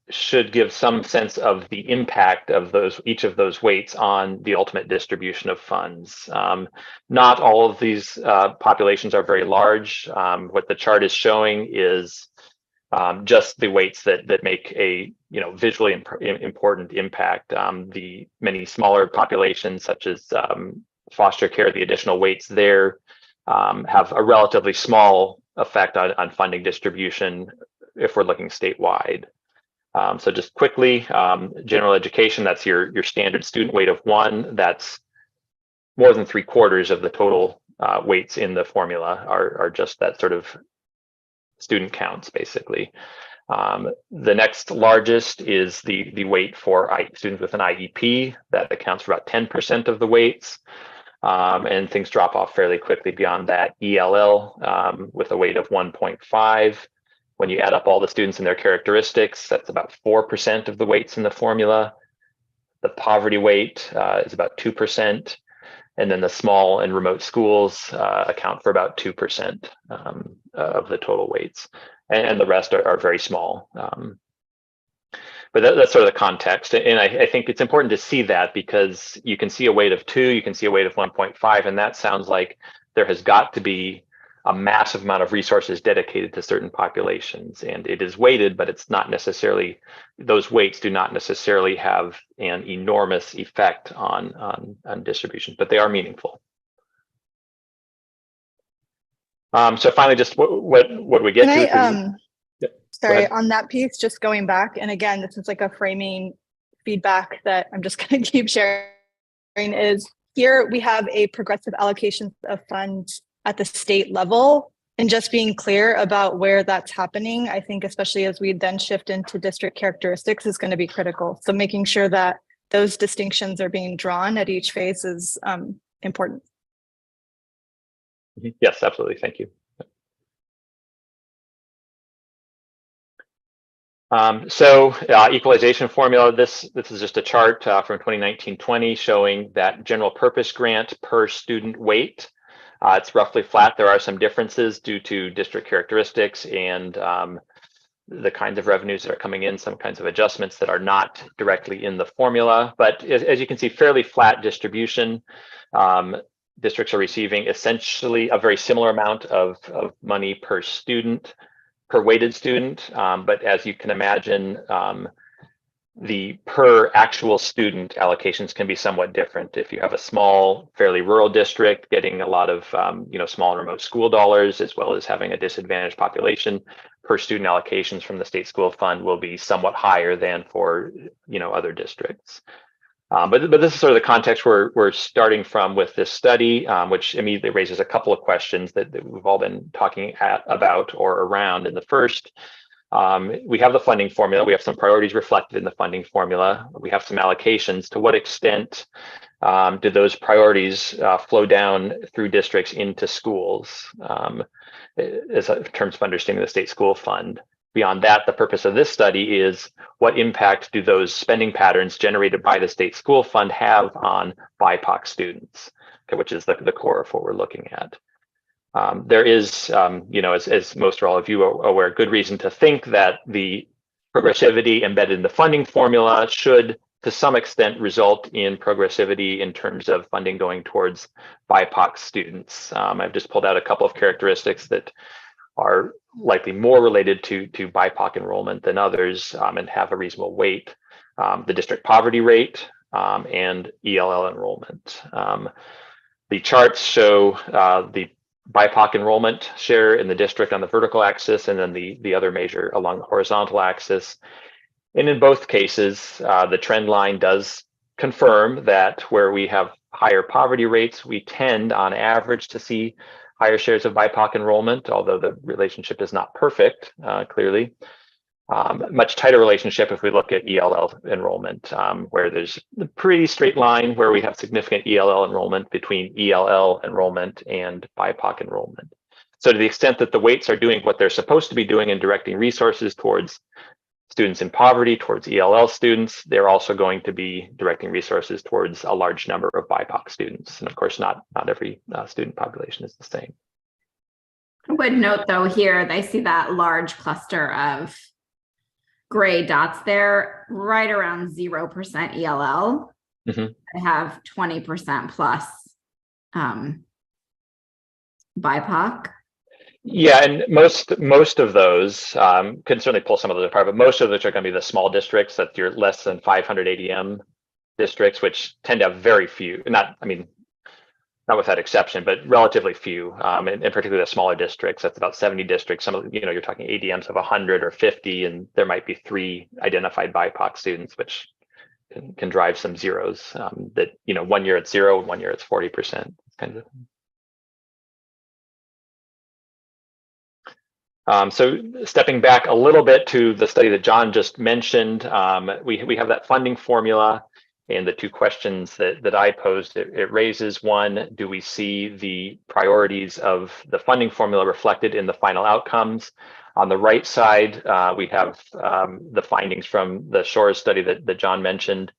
should give some sense of the impact of each of those weights on the ultimate distribution of funds. Not all of these populations are very large. What the chart is showing is just the weights that make a visually important impact. The many smaller populations, such as foster care, the additional weights there have a relatively small effect on funding distribution if we're looking statewide. So just quickly, general education, that's your standard student weight of 1. That's more than 3/4 of the total weights in the formula are just that sort of student counts, basically. The next largest is the weight for students with an IEP. That accounts for about 10% of the weights. And things drop off fairly quickly beyond that. ELL with a weight of 1.5. When you add up all the students and their characteristics, that's about 4% of the weights in the formula. The poverty weight is about 2%. And then the small and remote schools account for about 2% of the total weights. And the rest are very small. But that's sort of the context. And I think it's important to see that, because you can see a weight of 2, you can see a weight of 1.5, and that sounds like there has got to be a massive amount of resources dedicated to certain populations. And it is weighted, but it's not necessarily, those weights do not necessarily have an enormous effect on distribution, but they are meaningful. So finally, just what do we get to? Sorry, on that piece, just going back, and again, this is like a framing feedback that I'm just going to keep sharing, is here we have a progressive allocation of funds at the state level, and just being clear about where that's happening, I think, especially as we then shift into district characteristics, is going to be critical. So making sure that those distinctions are being drawn at each phase is important. Yes, absolutely. Thank you. Equalization formula, this is just a chart from 2019-20 showing that general purpose grant per student weight. It's roughly flat. There are some differences due to district characteristics and the kinds of revenues that are coming in, some kinds of adjustments that are not directly in the formula. But as you can see, fairly flat distribution. Districts are receiving essentially a very similar amount of money per student, per weighted student, but as you can imagine, the per actual student allocations can be somewhat different. If you have a small, fairly rural district getting a lot of small and remote school dollars, as well as having a disadvantaged population, per student allocations from the state school fund will be somewhat higher than for other districts. But this is sort of the context we're starting from with this study, which immediately raises a couple of questions that we've all been talking about or around. In the first, we have the funding formula. We have some priorities reflected in the funding formula. We have some allocations. To what extent do those priorities flow down through districts into schools as in terms of understanding the state school fund? Beyond that, the purpose of this study is what impact do those spending patterns generated by the state school fund have on BIPOC students, okay, which is the core of what we're looking at. There is, as most or all of you are aware, good reason to think that the progressivity embedded in the funding formula should, to some extent, result in progressivity in terms of funding going towards BIPOC students. I've just pulled out a couple of characteristics that are likely more related to BIPOC enrollment than others and have a reasonable weight. The district poverty rate and ELL enrollment. The charts show the BIPOC enrollment share in the district on the vertical axis, and then the other measure along the horizontal axis. And in both cases, the trend line does confirm that where we have higher poverty rates, we tend on average to see higher shares of BIPOC enrollment, although the relationship is not perfect, clearly. Much tighter relationship if we look at ELL enrollment, where there's a pretty straight line where we have significant ELL enrollment between ELL enrollment and BIPOC enrollment. So to the extent that the weights are doing what they're supposed to be doing and directing resources towards students in poverty, towards ELL students, they're also going to be directing resources towards a large number of BIPOC students. And of course, not every student population is the same. I would note though here, they see that large cluster of gray dots there, right around 0% ELL. I have 20% plus BIPOC. Yeah, and most of those can certainly pull some of those apart, but most of which are going to be the small districts, that you're less than 500 ADM districts, which tend to have very few, not with that exception, but relatively few, and particularly the smaller districts. That's about 70 districts. Some of you're talking ADMs of 100 or 50, and there might be 3 identified BIPOC students, which can drive some zeros. That 1 year it's 0, and 1 year it's 40%. Kind of. So stepping back a little bit to the study that John just mentioned, we have that funding formula, and the 2 questions that I posed, it raises. One, do we see the priorities of the funding formula reflected in the final outcomes? On the right side, we have the findings from the Shores study that John mentioned.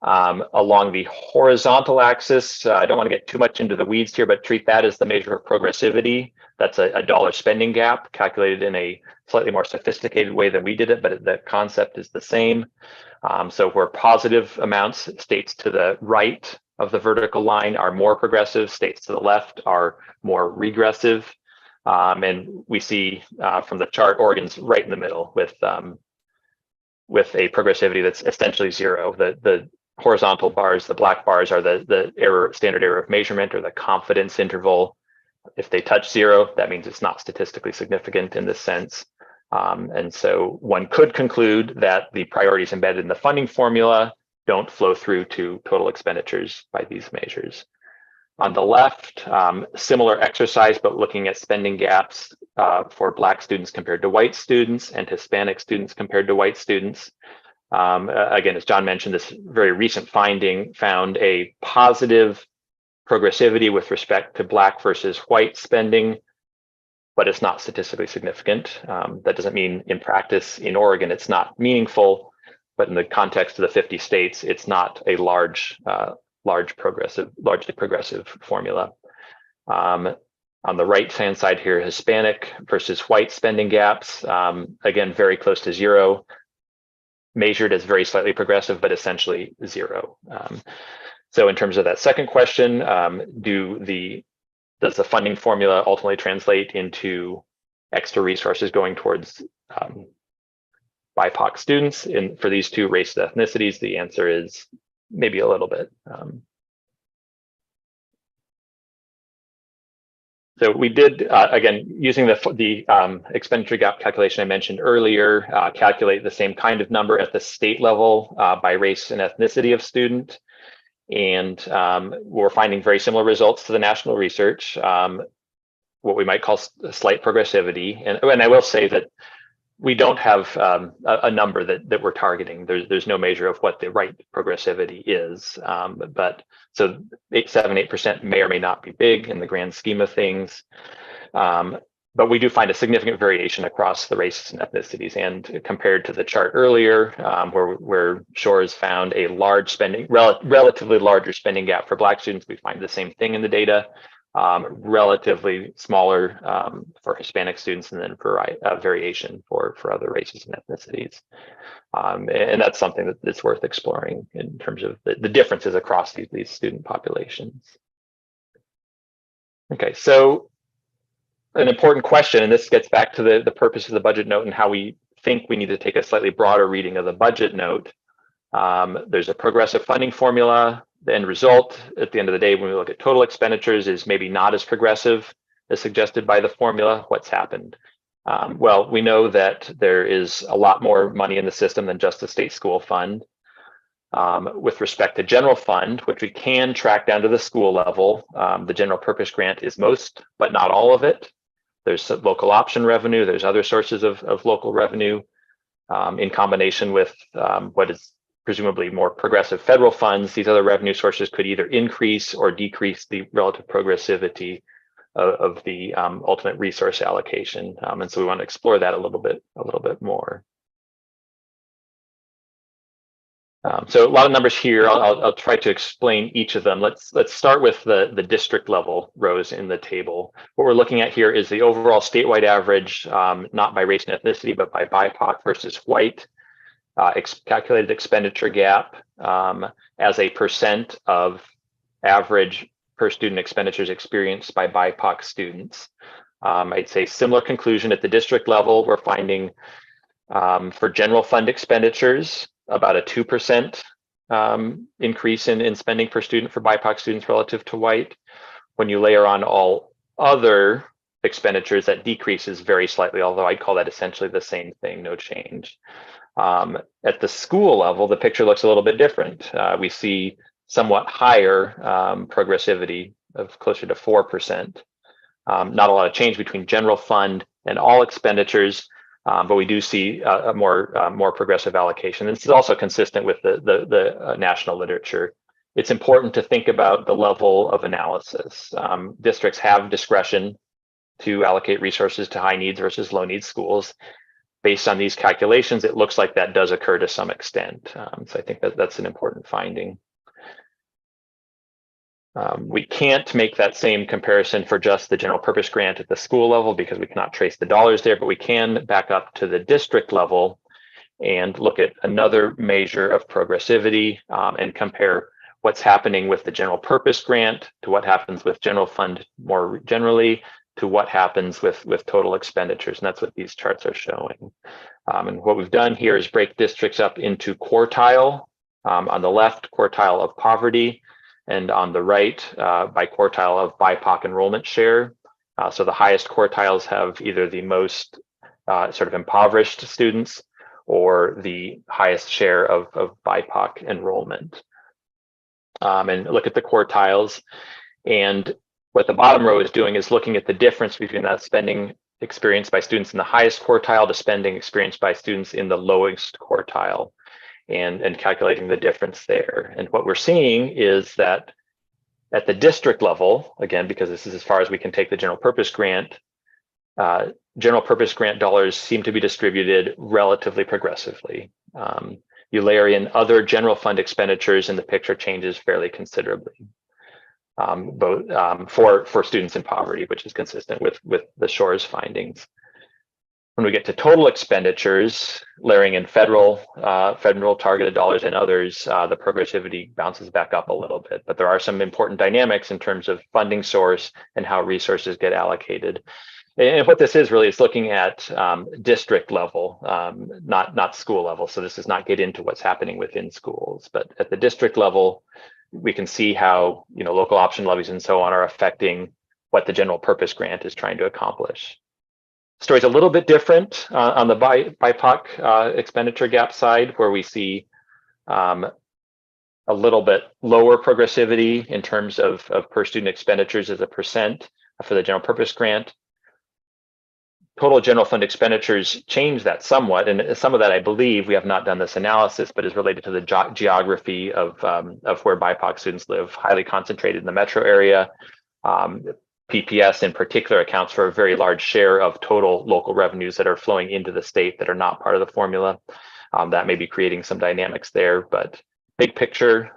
Along the horizontal axis, I don't want to get too much into the weeds here, but treat that as the measure of progressivity. That's a dollar spending gap calculated in a slightly more sophisticated way than we did it, but the concept is the same. So where positive amounts, states to the right of the vertical line are more progressive, states to the left are more regressive. And we see from the chart, Oregon's right in the middle with a progressivity that's essentially zero. The horizontal bars, the black bars, are the standard error of measurement, or the confidence interval. If they touch zero, that means it's not statistically significant in this sense. And so one could conclude that the priorities embedded in the funding formula don't flow through to total expenditures by these measures. On the left, similar exercise, but looking at spending gaps for Black students compared to white students and Hispanic students compared to white students. Again, as John mentioned, this very recent finding found a positive progressivity with respect to Black versus white spending, but it's not statistically significant. That doesn't mean in practice in Oregon it's not meaningful, but in the context of the 50 states, it's not a largely progressive formula. On the right-hand side here, Hispanic versus white spending gaps, again, very close to zero, measured as very slightly progressive, but essentially zero. So in terms of that second question, does the funding formula ultimately translate into extra resources going towards BIPOC students? And for these two race and ethnicities, the answer is maybe a little bit. So we did, again, using the expenditure gap calculation I mentioned earlier, calculate the same kind of number at the state level by race and ethnicity of student. And we're finding very similar results to the national research, what we might call slight progressivity. And I will say that we don't have a number that we're targeting. There's no measure of what the right progressivity is. But so 8% may or may not be big in the grand scheme of things. But we do find a significant variation across the races and ethnicities. And compared to the chart earlier, where Shores found a relatively larger spending gap for Black students, we find the same thing in the data. Relatively smaller for Hispanic students, and then for variation for other races and ethnicities. And that's something that's worth exploring in terms of the differences across these student populations. Okay, so an important question, and this gets back to the purpose of the budget note and how we think we need to take a slightly broader reading of the budget note. There's a progressive funding formula. The end result at the end of the day, when we look at total expenditures, is maybe not as progressive as suggested by the formula. What's happened? Well, we know that there is a lot more money in the system than just the state school fund. With respect to general fund, which we can track down to the school level, the general purpose grant is most, but not all of it. There's local option revenue. There's other sources of local revenue in combination with what is presumably more progressive federal funds. These other revenue sources could either increase or decrease the relative progressivity of the ultimate resource allocation. And so we want to explore that a little bit more. So a lot of numbers here. I'll try to explain each of them. Let's start with the district level rows in the table. What we're looking at here is the overall statewide average, not by race and ethnicity, but by BIPOC versus white. Calculated expenditure gap as a percent of average per student expenditures experienced by BIPOC students. I'd say similar conclusion at the district level. We're finding for general fund expenditures about a 2% increase in spending per student for BIPOC students relative to white. When you layer on all other expenditures, that decreases very slightly, although I'd call that essentially the same thing, no change. At the school level, the picture looks a little bit different. We see somewhat higher progressivity of closer to 4%. Not a lot of change between general fund and all expenditures, but we do see a more progressive allocation. This is also consistent with the national literature. It's important to think about the level of analysis. Districts have discretion to allocate resources to high needs versus low needs schools. Based on these calculations, it looks like that does occur to some extent. So I think that that's an important finding. We can't make that same comparison for just the general purpose grant at the school level because we cannot trace the dollars there, but we can back up to the district level and look at another measure of progressivity and compare what's happening with the general purpose grant to what happens with general fund more generally to what happens with total expenditures. And that's what these charts are showing. And what we've done here is break districts up into quartile. On the left, quartile of poverty, and on the right, by quartile of BIPOC enrollment share. So the highest quartiles have either the most sort of impoverished students or the highest share of BIPOC enrollment. And look at the quartiles. And what the bottom row is doing is looking at the difference between that spending experienced by students in the highest quartile to spending experienced by students in the lowest quartile, and calculating the difference there. And what we're seeing is that at the district level, again, because this is as far as we can take the general purpose grant dollars seem to be distributed relatively progressively. You layer in other general fund expenditures and the picture changes fairly considerably. For students in poverty, which is consistent with the Shores findings. When we get to total expenditures, layering in federal targeted dollars and others, the progressivity bounces back up a little bit. But there are some important dynamics in terms of funding source and how resources get allocated. And what this is really is looking at district level, not school level. So this does not get into what's happening within schools, but at the district level, we can see how local option levies and so on are affecting what the general purpose grant is trying to accomplish. Story's a little bit different on the BIPOC expenditure gap side, where we see a little bit lower progressivity in terms of per student expenditures as a percent for the general purpose grant. Total general fund expenditures change that somewhat, and some of that, I believe, we have not done this analysis, but is related to the geography of where BIPOC students live, highly concentrated in the metro area. PPS in particular accounts for a very large share of total local revenues that are flowing into the state that are not part of the formula. That may be creating some dynamics there, but big picture,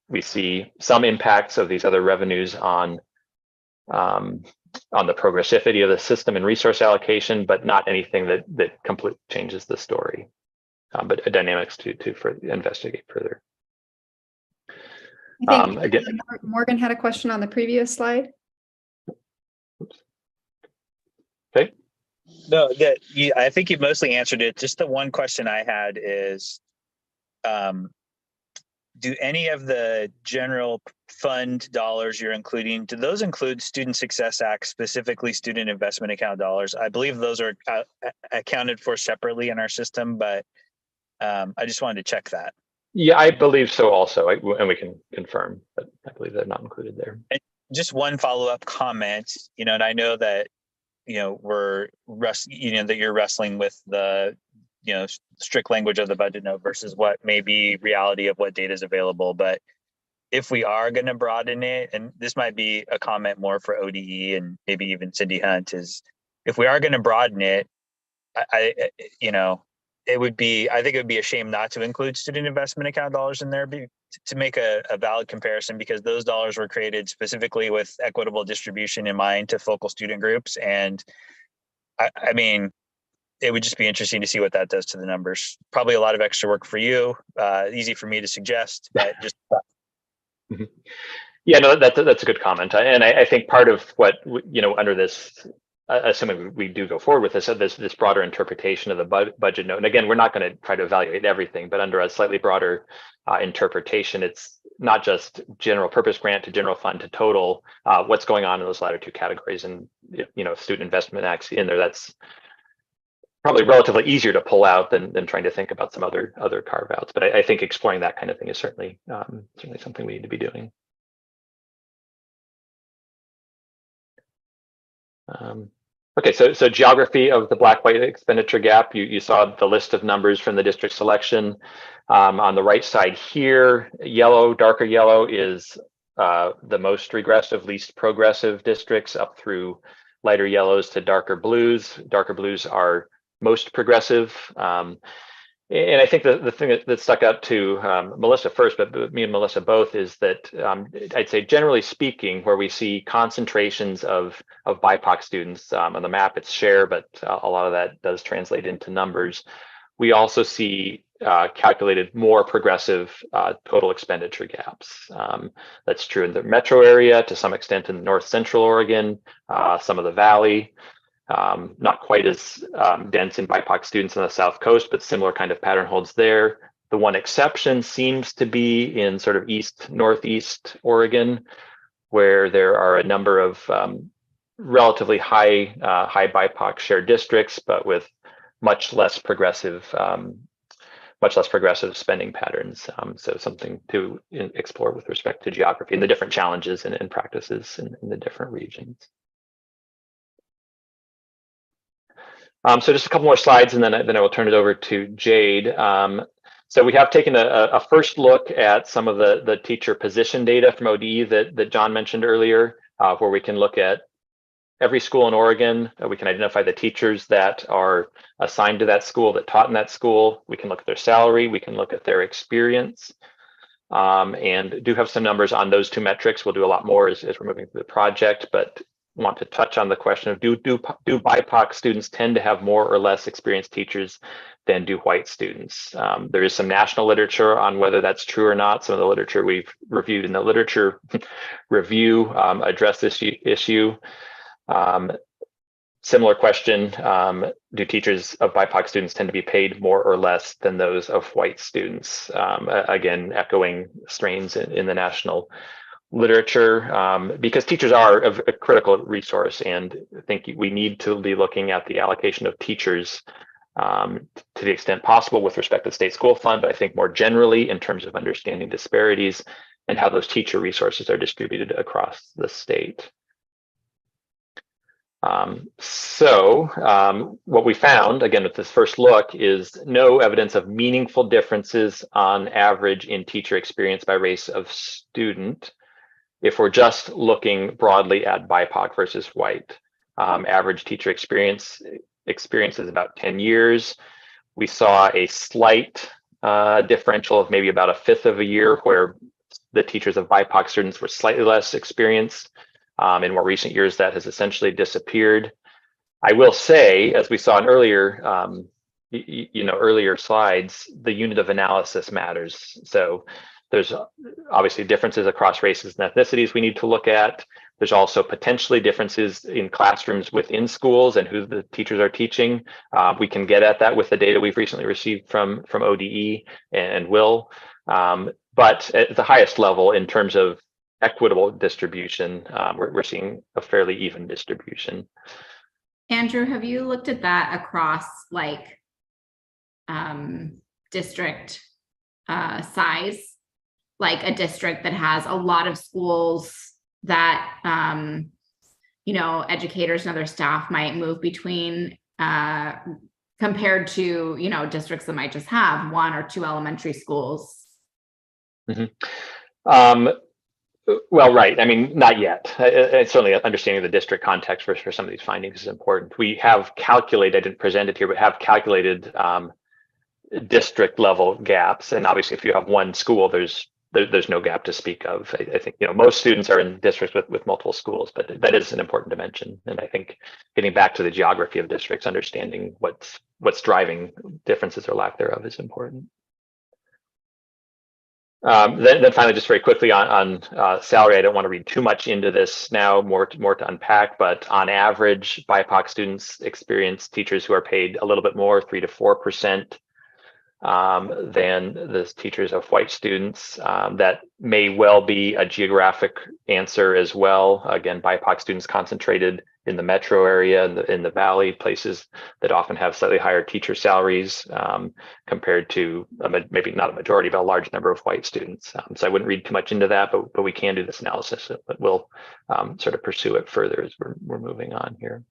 we see some impacts of these other revenues on the progressivity of the system and resource allocation, but not anything that completely changes the story, but dynamics to investigate further. I think Again, Morgan had a question on the previous slide. Okay. No, I think you mostly answered it. Just the one question I had is, do any of the general fund dollars you're including, do those include Student Success Act, specifically student investment account dollars? I believe those are accounted for separately in our system, but I just wanted to check that. Yeah, I believe so also, and we can confirm, but I believe they're not included there. And just one follow-up comment, and I know that, that you're wrestling with the, strict language of the budget note versus what may be reality of what data is available. But if we are going to broaden it, and this might be a comment more for ODE and maybe even Cindy Hunt, is if we are going to broaden it, I think it would be a shame not to include student investment account dollars in there to make a valid comparison, because those dollars were created specifically with equitable distribution in mind to focal student groups. And I mean, it would just be interesting to see what that does to the numbers. Probably a lot of extra work for you, easy for me to suggest, but just. Yeah, no, that's a good comment. And I think part of what, under this, assuming we do go forward with this broader interpretation of the budget note, and again, we're not going to try to evaluate everything, but under a slightly broader interpretation, it's not just general purpose grant to general fund to total, what's going on in those latter two categories. And, student investment acts in there, that's probably relatively easier to pull out than trying to think about some other carve outs. But I think exploring that kind of thing is certainly something we need to be doing. Okay, so geography of the black-white expenditure gap, you saw the list of numbers from the district selection. On the right side here, yellow, darker yellow is the most regressive, least progressive districts up through lighter yellows to darker blues. Darker blues are most progressive. And I think the thing that stuck out to Melissa first, but me and Melissa both, is that I'd say generally speaking, where we see concentrations of BIPOC students on the map, it's share, but a lot of that does translate into numbers. We also see calculated more progressive total expenditure gaps. That's true in the metro area, to some extent in the North Central Oregon, some of the Valley. Not quite as dense in BIPOC students on the South Coast, but similar kind of pattern holds there. The one exception seems to be in sort of Northeast Oregon, where there are a number of relatively high BIPOC share districts, but with much less progressive spending patterns. So something to explore with respect to geography and the different challenges and practices in the different regions. So just a couple more slides, and then I will turn it over to Jade. So we have taken a first look at some of the teacher position data from ODE that John mentioned earlier, where we can look at every school in Oregon. We can identify the teachers that are assigned to that school, that taught in that school. We can look at their salary. We can look at their experience, and do have some numbers on those two metrics. We'll do a lot more as we're moving through the project, but want to touch on the question of do BIPOC students tend to have more or less experienced teachers than do white students? There is some national literature on whether that's true or not. Some of the literature we've reviewed in the literature review address this issue. Similar question, do teachers of BIPOC students tend to be paid more or less than those of white students? Again, echoing strains in the national literature, because teachers are a critical resource, and I think we need to be looking at the allocation of teachers to the extent possible with respect to the state school fund, but I think more generally in terms of understanding disparities and how those teacher resources are distributed across the state. What we found, again, with this first look, is no evidence of meaningful differences on average in teacher experience by race of student. If we're just looking broadly at BIPOC versus white, average teacher experience is about 10 years. We saw a slight differential of maybe about a fifth of a year, where the teachers of BIPOC students were slightly less experienced. In more recent years, that has essentially disappeared. I will say, as we saw in earlier slides, the unit of analysis matters. So there's obviously differences across races and ethnicities we need to look at. There's also potentially differences in classrooms within schools and who the teachers are teaching. We can get at that with the data we've recently received from ODE and will. But at the highest level, in terms of equitable distribution, we're seeing a fairly even distribution. Andrew, have you looked at that across like district size? Like a district that has a lot of schools that, educators and other staff might move between compared to, districts that might just have one or two elementary schools? Mm-hmm. Well, right. I mean, not yet. Certainly understanding the district context for some of these findings is important. We have calculated, I didn't present it here, but have calculated district level gaps. And obviously, if you have one school, there's no gap to speak of. I think most students are in districts with multiple schools, but that is an important dimension. And I think getting back to the geography of districts, understanding what's driving differences or lack thereof is important. Then finally, just very quickly on salary, I don't want to read too much into this now, more to unpack, but on average, BIPOC students experience teachers who are paid a little bit more, 3 to 4%. Than the teachers of white students. That may well be a geographic answer as well. Again, BIPOC students concentrated in the metro area, in the Valley, places that often have slightly higher teacher salaries compared to maybe not a majority, but a large number of white students. So I wouldn't read too much into that, but we can do this analysis, but we'll sort of pursue it further as we're moving on here.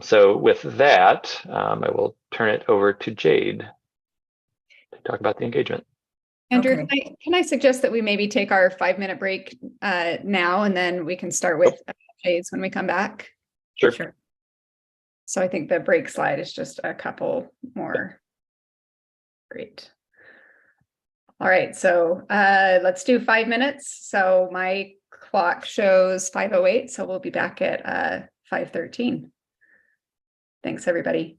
So with that, I will turn it over to Jade to talk about the engagement. Andrew, Okay. can I suggest that we maybe take our 5-minute break now, and then we can start with Jade's when we come back? Sure. Sure. So I think the break slide is just a couple more. Great. All right, so let's do 5 minutes. So my clock shows 5:08, so we'll be back at 5:13. Thanks, everybody.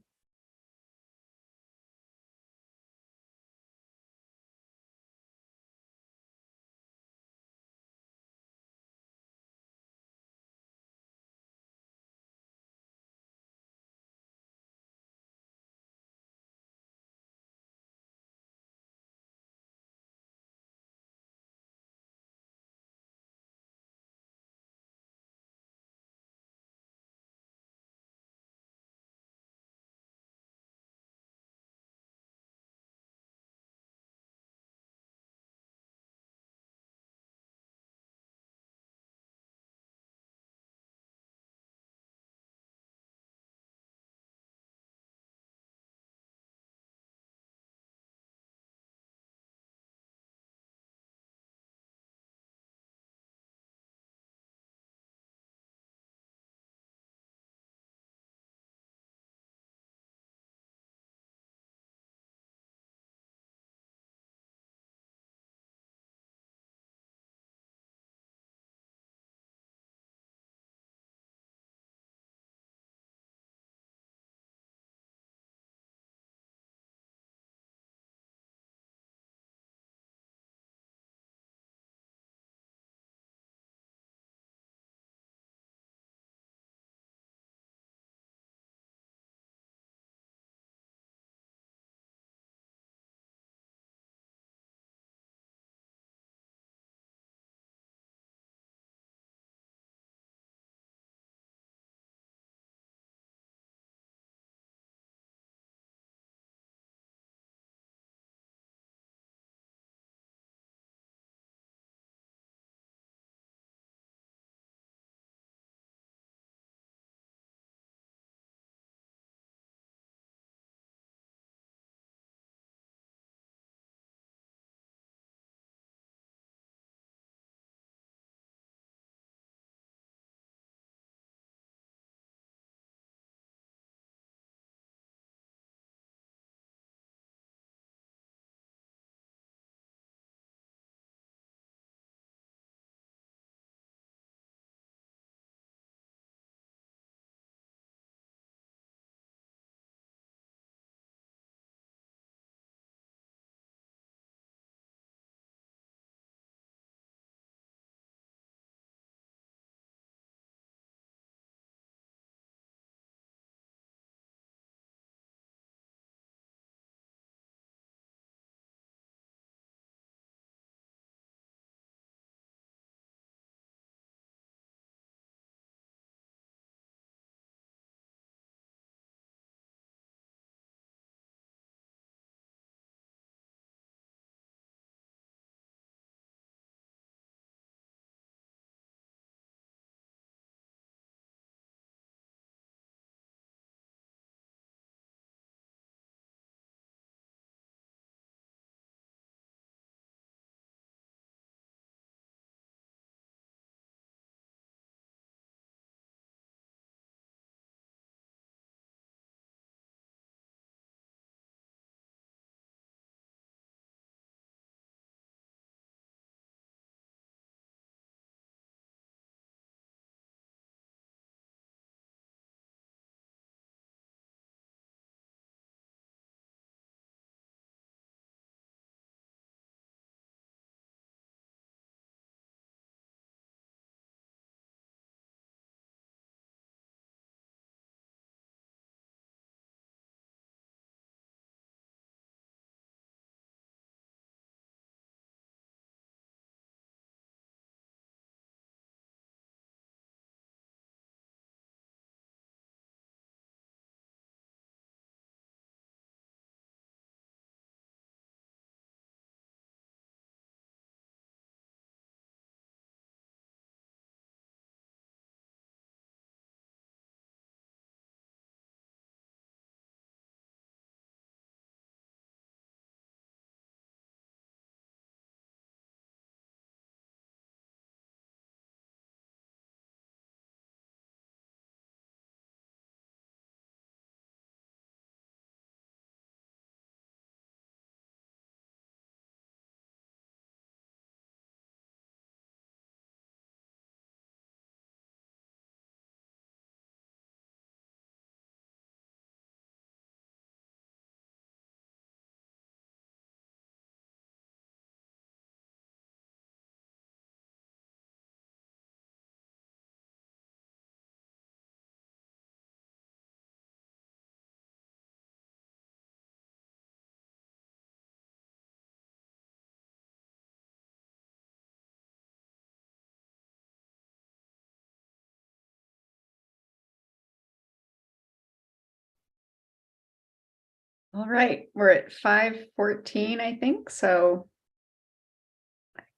All right, we're at 5:14, I think, so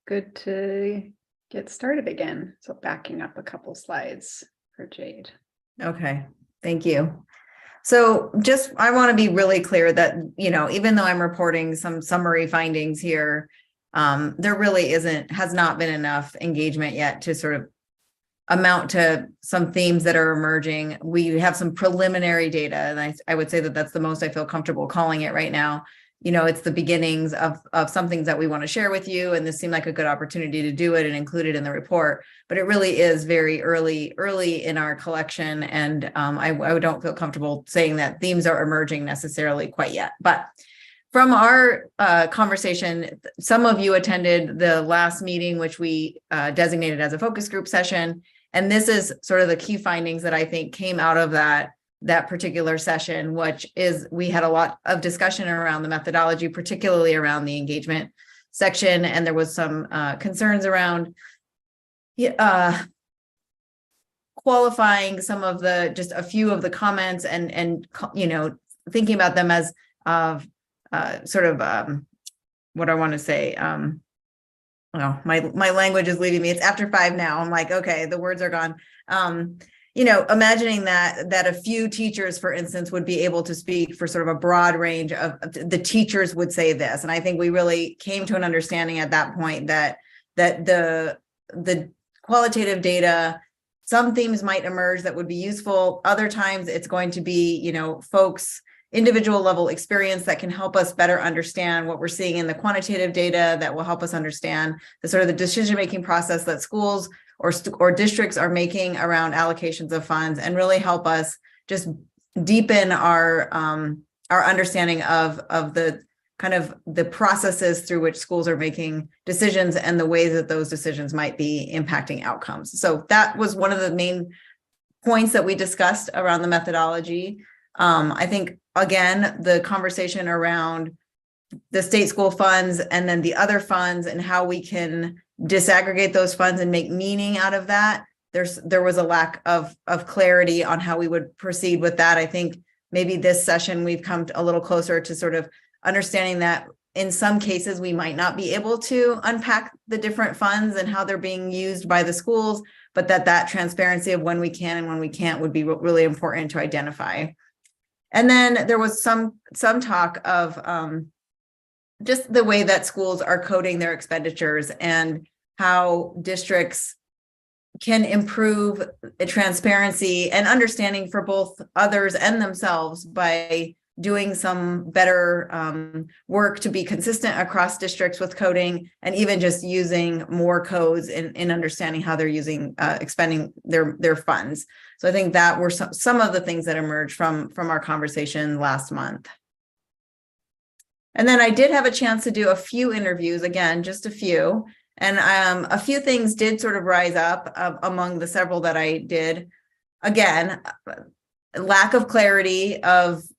good to get started again. So backing up a couple slides for Jade. Okay, thank you. So just, I want to be really clear that, even though I'm reporting some summary findings here, there really has not been enough engagement yet to sort of amount to some themes that are emerging. We have some preliminary data, and I would say that that's the most I feel comfortable calling it right now. It's the beginnings of some things that we want to share with you, and this seemed like a good opportunity to do it and include it in the report. But it really is very early in our collection, and I don't feel comfortable saying that themes are emerging necessarily quite yet. But from our conversation, some of you attended the last meeting, which we designated as a focus group session. And this is sort of the key findings that I think came out of that particular session, which is we had a lot of discussion around the methodology, particularly around the engagement section. And there was some concerns around qualifying some of just a few of the comments and thinking about them as what I want to say. Well, my language is leaving me. It's after 5 now. I'm like, okay, the words are gone. Imagining that a few teachers, for instance, would be able to speak for sort of a broad range of the teachers would say this. And I think we really came to an understanding at that point that the qualitative data, some themes might emerge that would be useful. Other times it's going to be, folks' individual level experience that can help us better understand what we're seeing in the quantitative data, that will help us understand the sort of the decision-making process that schools or districts are making around allocations of funds, and really help us just deepen our understanding of the kind of the processes through which schools are making decisions and the ways that those decisions might be impacting outcomes. So that was one of the main points that we discussed around the methodology. I think, again, the conversation around the state school funds and then the other funds and how we can disaggregate those funds and make meaning out of that. There was a lack of clarity on how we would proceed with that. I think maybe this session we've come a little closer to sort of understanding that in some cases we might not be able to unpack the different funds and how they're being used by the schools, but that transparency of when we can and when we can't would be really important to identify. And then there was some talk of just the way that schools are coding their expenditures and how districts can improve transparency and understanding for both others and themselves by doing some better work to be consistent across districts with coding, and even just using more codes in understanding how they're using expending their funds. So I think that were some of the things that emerged from our conversation last month. And then I did have a chance to do a few interviews, again, just a few, and a few things did sort of rise up among the several that I did. Again, lack of clarity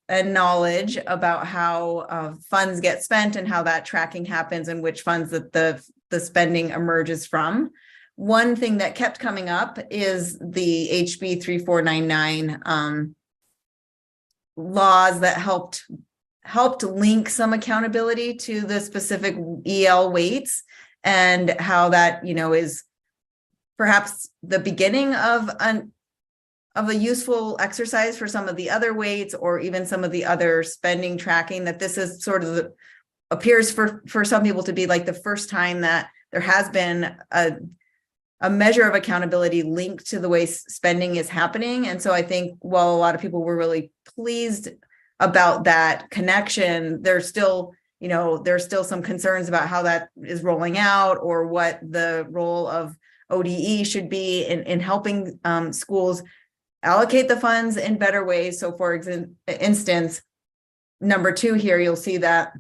and knowledge about how funds get spent and how that tracking happens and which funds that the spending emerges from. One thing that kept coming up is the HB 3499 laws that helped link some accountability to the specific EL weights, and how that is perhaps the beginning of a useful exercise for some of the other weights, or even some of the other spending tracking, that this is sort of appears for some people to be like the first time that there has been a measure of accountability linked to the way spending is happening. And so I think while a lot of people were really pleased about that connection, there's still some concerns about how that is rolling out, or what the role of ODE should be in helping schools allocate the funds in better ways. So for instance, number 2 here, you'll see that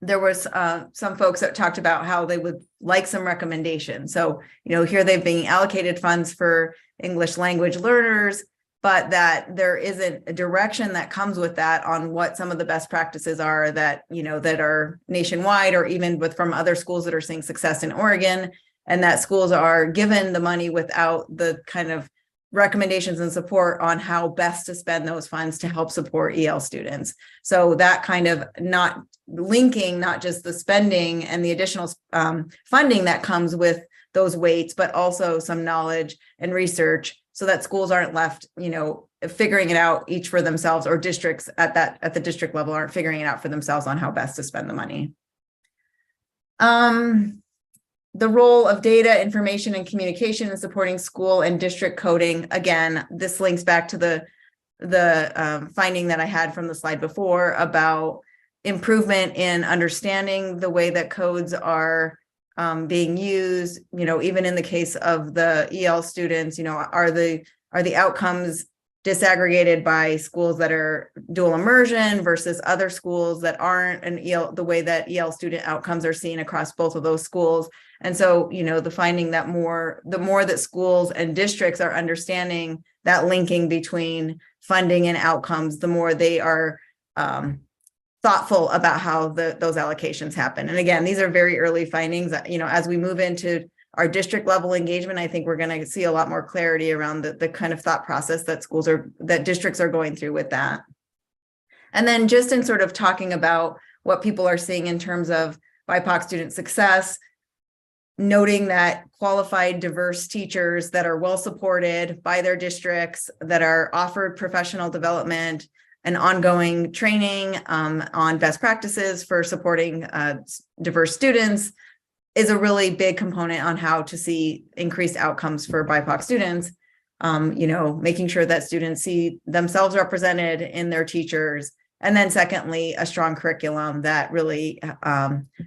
there was some folks that talked about how they would like some recommendations. So, here they've been allocated funds for English language learners, but that there isn't a direction that comes with that on what some of the best practices are that, that are nationwide, or even from other schools that are seeing success in Oregon, and that schools are given the money without the kind of recommendations and support on how best to spend those funds to help support EL students. So that kind of not linking, not just the spending and the additional funding that comes with those weights, but also some knowledge and research so that schools aren't left, figuring it out each for themselves, or districts at the district level aren't figuring it out for themselves on how best to spend the money. The role of data, information, and communication in supporting school and district coding. Again, this links back to the finding that I had from the slide before about improvement in understanding the way that codes are being used. Even in the case of the EL students, are the outcomes disaggregated by schools that are dual immersion versus other schools that aren't, and the way that EL student outcomes are seen across both of those schools. And so, the finding that the more that schools and districts are understanding that linking between funding and outcomes, the more they are thoughtful about how those allocations happen. And again, these are very early findings. As we move into our district level engagement, I think we're going to see a lot more clarity around the kind of thought process that districts are going through with that. And then just in sort of talking about what people are seeing in terms of BIPOC student success, noting that qualified, diverse teachers that are well supported by their districts, that are offered professional development and ongoing training on best practices for supporting diverse students, is a really big component on how to see increased outcomes for BIPOC students. Making sure that students see themselves represented in their teachers. And then secondly, a strong curriculum that really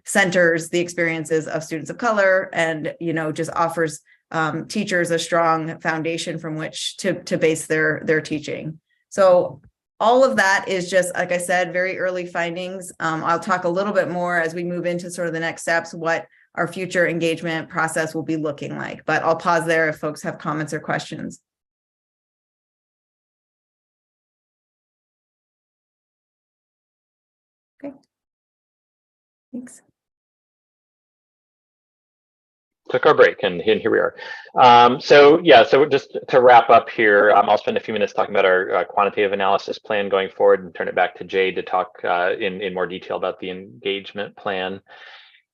centers the experiences of students of color and, just offers teachers a strong foundation from which to base their teaching. So all of that is just, like I said, very early findings. I'll talk a little bit more as we move into sort of the next steps, what our future engagement process will be looking like. But I'll pause there if folks have comments or questions. Okay. Thanks. Took our break and here we are. So just to wrap up here, I'll spend a few minutes talking about our quantitative analysis plan going forward and turn it back to Jay to talk in more detail about the engagement plan.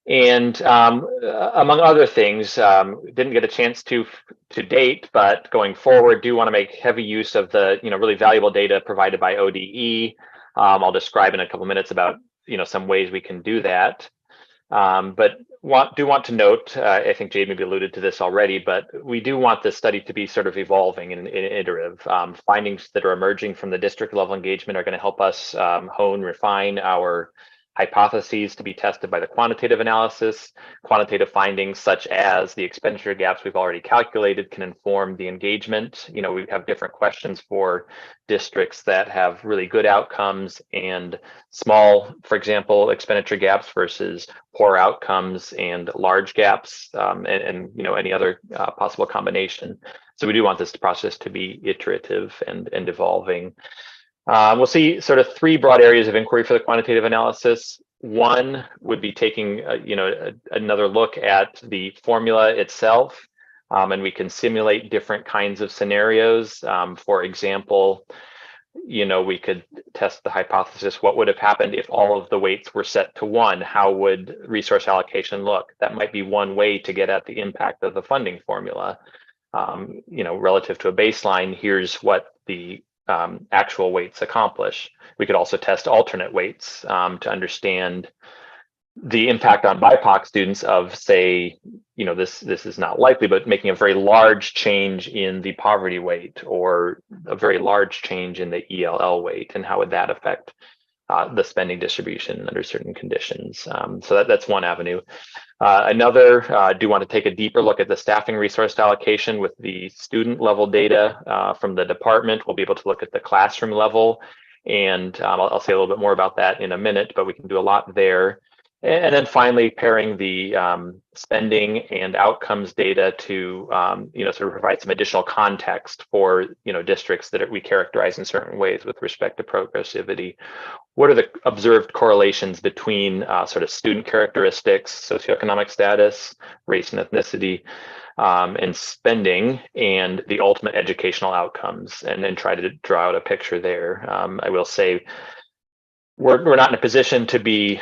And among other things, didn't get a chance to date, but going forward, do want to make heavy use of the really valuable data provided by ODE. I'll describe in a couple minutes about some ways we can do that. But want to note, I think Jade maybe alluded to this already, but we do want this study to be sort of evolving and iterative. Findings that are emerging from the district level engagement are going to help us hone, refine our hypotheses to be tested by the quantitative analysis. Quantitative findings such as the expenditure gaps we've already calculated can inform the engagement. We have different questions for districts that have really good outcomes and small, for example, expenditure gaps versus poor outcomes and large gaps, and any other possible combination. So we do want this process to be iterative and evolving. We'll see sort of three broad areas of inquiry for the quantitative analysis. One would be taking, another look at the formula itself, and we can simulate different kinds of scenarios. For example, we could test the hypothesis, what would have happened if all of the weights were set to 1? How would resource allocation look? That might be one way to get at the impact of the funding formula. Relative to a baseline, here's what the actual weights accomplish. We could also test alternate weights to understand the impact on BIPOC students of, say, this is not likely, but making a very large change in the poverty weight or a very large change in the ELL weight, and how would that affect the spending distribution under certain conditions. So that's one avenue. Another, do want to take a deeper look at the staffing resource allocation with the student level data from the department. We'll be able to look at the classroom level, and I'll say a little bit more about that in a minute, but we can do a lot there. And then finally, pairing the spending and outcomes data to sort of provide some additional context for districts that we characterize in certain ways with respect to progressivity what are the observed correlations between sort of student characteristics, socioeconomic status, race and ethnicity, and spending, and the ultimate educational outcomes, and then try to draw out a picture there. I will say we're not in a position to be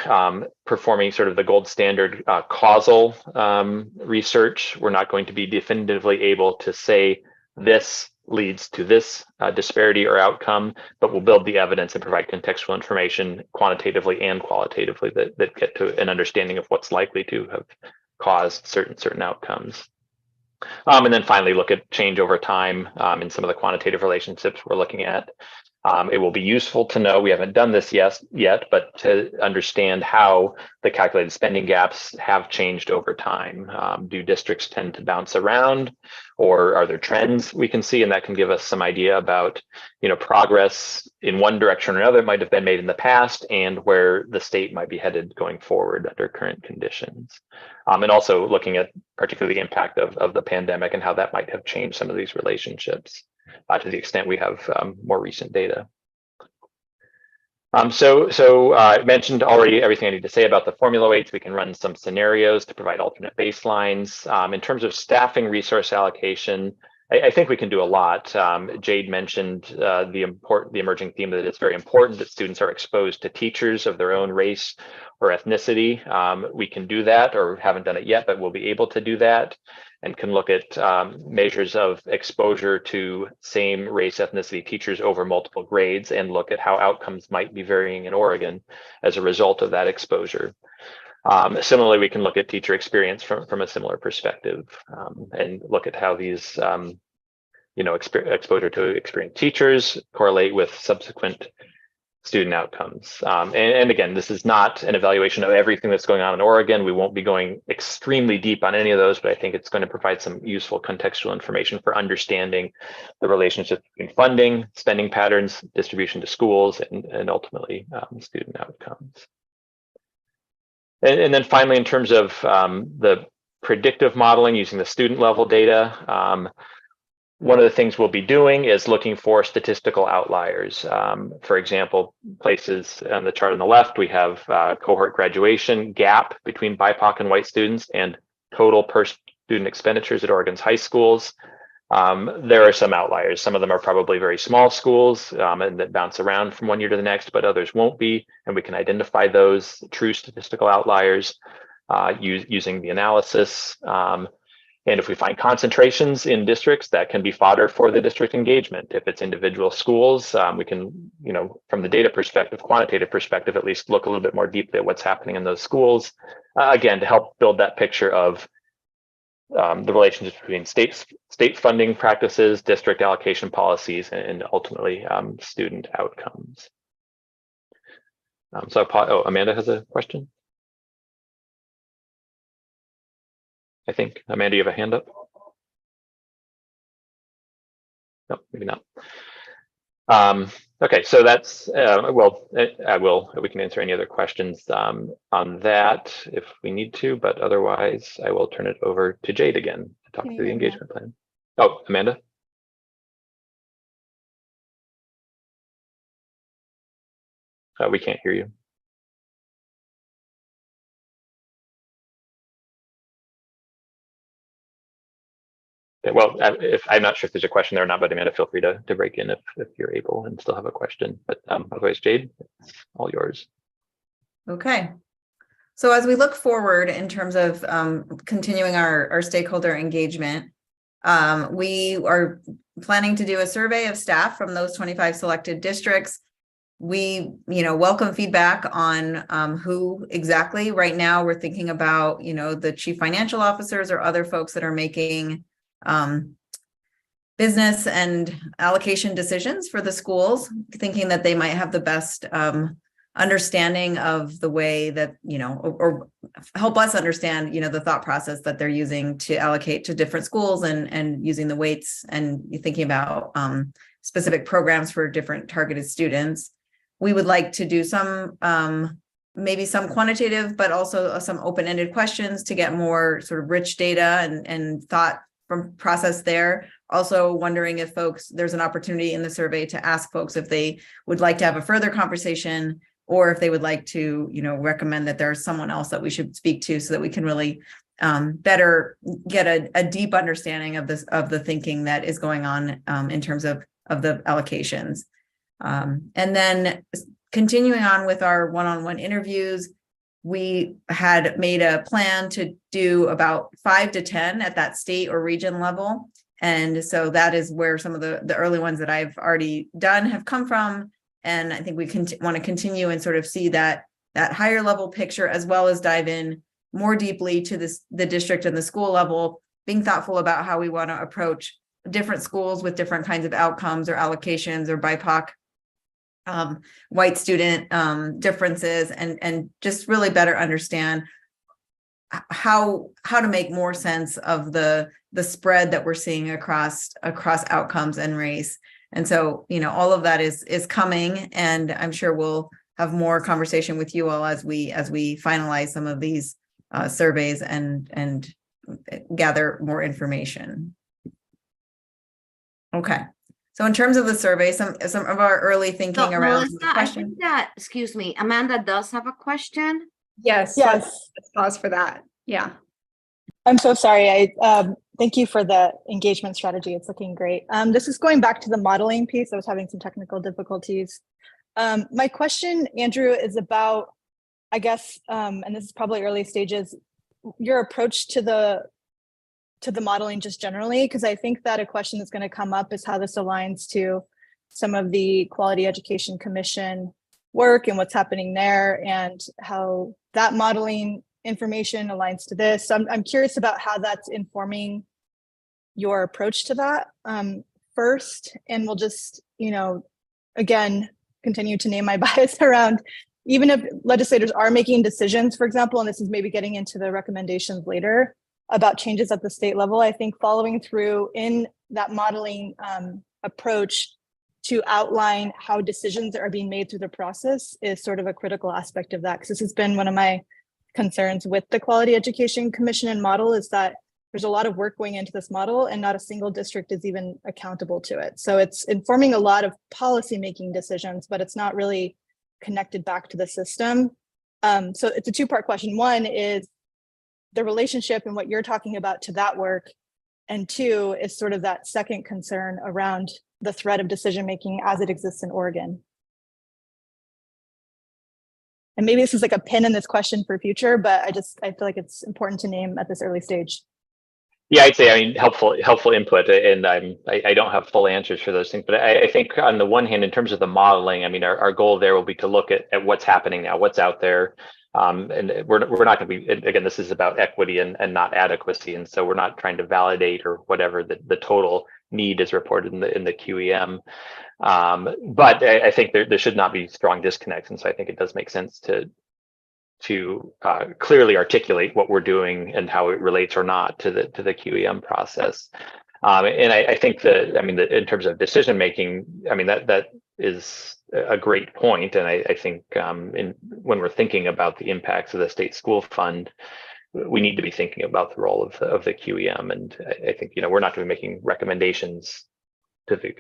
performing sort of the gold standard causal research. We're not going to be definitively able to say this leads to this disparity or outcome, but we'll build the evidence and provide contextual information quantitatively and qualitatively that get to an understanding of what's likely to have caused certain outcomes. And then finally look at change over time in some of the quantitative relationships we're looking at. It will be useful to know, we haven't done this yet, but to understand how the calculated spending gaps have changed over time. Do districts tend to bounce around, or are there trends we can see? And that can give us some idea about, progress in one direction or another might have been made in the past, and where the state might be headed going forward under current conditions. And also looking at particularly the impact of the pandemic and how that might have changed some of these relationships. To the extent we have more recent data. So I mentioned already everything I need to say about the formula weights. We can run some scenarios to provide alternate baselines. In terms of staffing resource allocation, I think we can do a lot. Jade mentioned the emerging theme that it's very important that students are exposed to teachers of their own race or ethnicity. We can do that, or haven't done it yet, but we'll be able to do that, and can look at measures of exposure to same race ethnicity teachers over multiple grades, and look at how outcomes might be varying in Oregon as a result of that exposure. Similarly, we can look at teacher experience from a similar perspective, and look at how these exposure to experienced teachers correlate with subsequent student outcomes. And again, this is not an evaluation of everything that's going on in Oregon. We won't be going extremely deep on any of those, but I think it's going to provide some useful contextual information for understanding the relationship between funding, spending patterns, distribution to schools, and ultimately student outcomes. And then finally, in terms of the predictive modeling using the student level data, one of the things we'll be doing is looking for statistical outliers. For example, places on the chart on the left, we have cohort graduation gap between BIPOC and white students and total per student expenditures at Oregon's high schools. There are some outliers. Some of them are probably very small schools and that bounce around from one year to the next, but others won't be. And we can identify those true statistical outliers using the analysis. And if we find concentrations in districts, that can be fodder for the district engagement. If it's individual schools, we can, from the data perspective, quantitative perspective, at least look a little bit more deeply at what's happening in those schools. Again, to help build that picture of the relationship between state funding practices, district allocation policies, and ultimately student outcomes. Amanda has a question. I think, Amanda, you have a hand up? No, maybe not. Okay, so that's, we can answer any other questions on that if we need to, but otherwise I will turn it over to Jade again to talk through the engagement plan. Oh, Amanda? We can't hear you. Well, I'm not sure if there's a question there or not, but Amanda, feel free to break in if you're able and still have a question. But otherwise, Jade, it's all yours. Okay. So as we look forward in terms of continuing our stakeholder engagement, we are planning to do a survey of staff from those 25 selected districts. We, welcome feedback on who exactly. Right now, we're thinking about, the chief financial officers or other folks that are making business and allocation decisions for the schools, thinking that they might have the best understanding of the way that, or help us understand, the thought process that they're using to allocate to different schools and using the weights and thinking about specific programs for different targeted students. We would like to do some, maybe some quantitative, but also some open-ended questions to get more sort of rich data and thought from process there. Also wondering if there's an opportunity in the survey to ask folks if they would like to have a further conversation or if they would like to, recommend that there's someone else that we should speak to so that we can really better get a deep understanding of the thinking that is going on in terms of the allocations. And then continuing on with our one-on-one interviews, we had made a plan to do about 5 to 10 at that state or region level. And so that is where some of the early ones that I've already done have come from. And I think we want to continue and sort of see that higher level picture, as well as dive in more deeply to the district and the school level, being thoughtful about how we want to approach different schools with different kinds of outcomes or allocations or BIPOC white student differences, and just really better understand how to make more sense of the spread that we're seeing across outcomes and race. And so, all of that is coming, and I'm sure we'll have more conversation with you all as we finalize some of these surveys and gather more information. Okay. So in terms of the survey, some of our early thinking around Melissa, I think that, excuse me, Amanda does have a question. Yes. Yes. Let's pause for that. Yeah. I'm so sorry. Thank you for the engagement strategy. It's looking great. This is going back to the modeling piece. I was having some technical difficulties. My question, Andrew, is about, I guess, and this is probably early stages, your approach to the modeling just generally, because I think that a question that's going to come up is how this aligns to some of the Quality Education Commission work and what's happening there, and how that modeling information aligns to this. So I'm curious about how that's informing your approach to that first, and we'll just, again, continue to name my bias around, even if legislators are making decisions, for example, and this is maybe getting into the recommendations later about changes at the state level, I think following through in that modeling approach to outline how decisions are being made through the process is sort of a critical aspect of that, because this has been one of my concerns with the Quality Education Commission and model, is that there's a lot of work going into this model and not a single district is even accountable to it. So it's informing a lot of policy making decisions, but it's not really connected back to the system. So it's a two-part question. One is the relationship and what you're talking about to that work. And two is sort of that second concern around the threat of decision-making as it exists in Oregon. And maybe this is like a pin in this question for future, but I feel like it's important to name at this early stage. Yeah, I'd say, helpful input, and I don't have full answers for those things, but I think on the one hand, in terms of the modeling, our goal there will be to look at what's happening now, what's out there. And we're not going to be, again, this is about equity and not adequacy. And so we're not trying to validate or whatever the total need is reported in the QEM. But I think there should not be strong disconnects. And so I think it does make sense to clearly articulate what we're doing and how it relates or not to the QEM process. And I think that, in terms of decision making, that is a great point. And I think when we're thinking about the impacts of the state school fund, we need to be thinking about the role of the QEM. And I think, we're not going to be making recommendations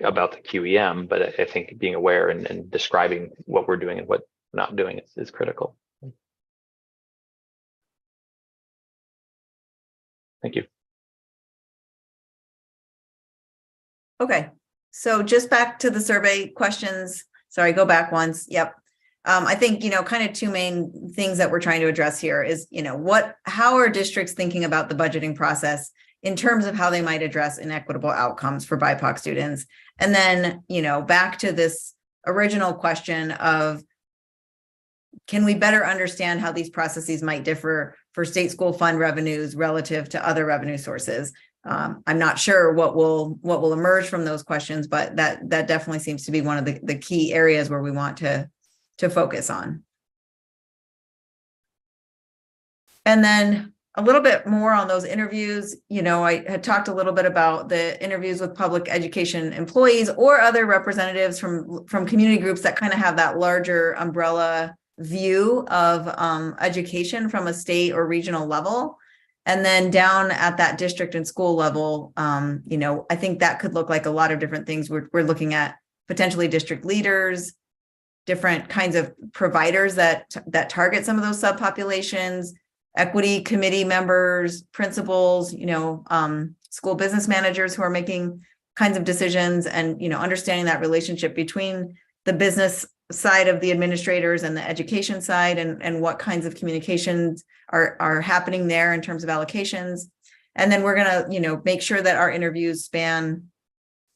about the QEM, but I think being aware and describing what we're doing and what we're not doing is critical. Thank you. Okay, so just back to the survey questions. Sorry, go back once. Yep. I think, kind of two main things that we're trying to address here is, how are districts thinking about the budgeting process in terms of how they might address inequitable outcomes for BIPOC students? And then, back to this original question of, can we better understand how these processes might differ for state school fund revenues relative to other revenue sources? I'm not sure what will emerge from those questions, but that definitely seems to be one of the key areas where we want to focus on. And then a little bit more on those interviews. I had talked a little bit about the interviews with public education employees or other representatives from community groups that kind of have that larger umbrella view of education from a state or regional level. And then down at that district and school level, I think that could look like a lot of different things. We're looking at potentially district leaders, different kinds of providers that target some of those subpopulations, equity committee members, principals, school business managers who are making kinds of decisions, and understanding that relationship between the business side of the administrators and the education side, and what kinds of communications are happening there in terms of allocations. And then we're going to make sure that our interviews span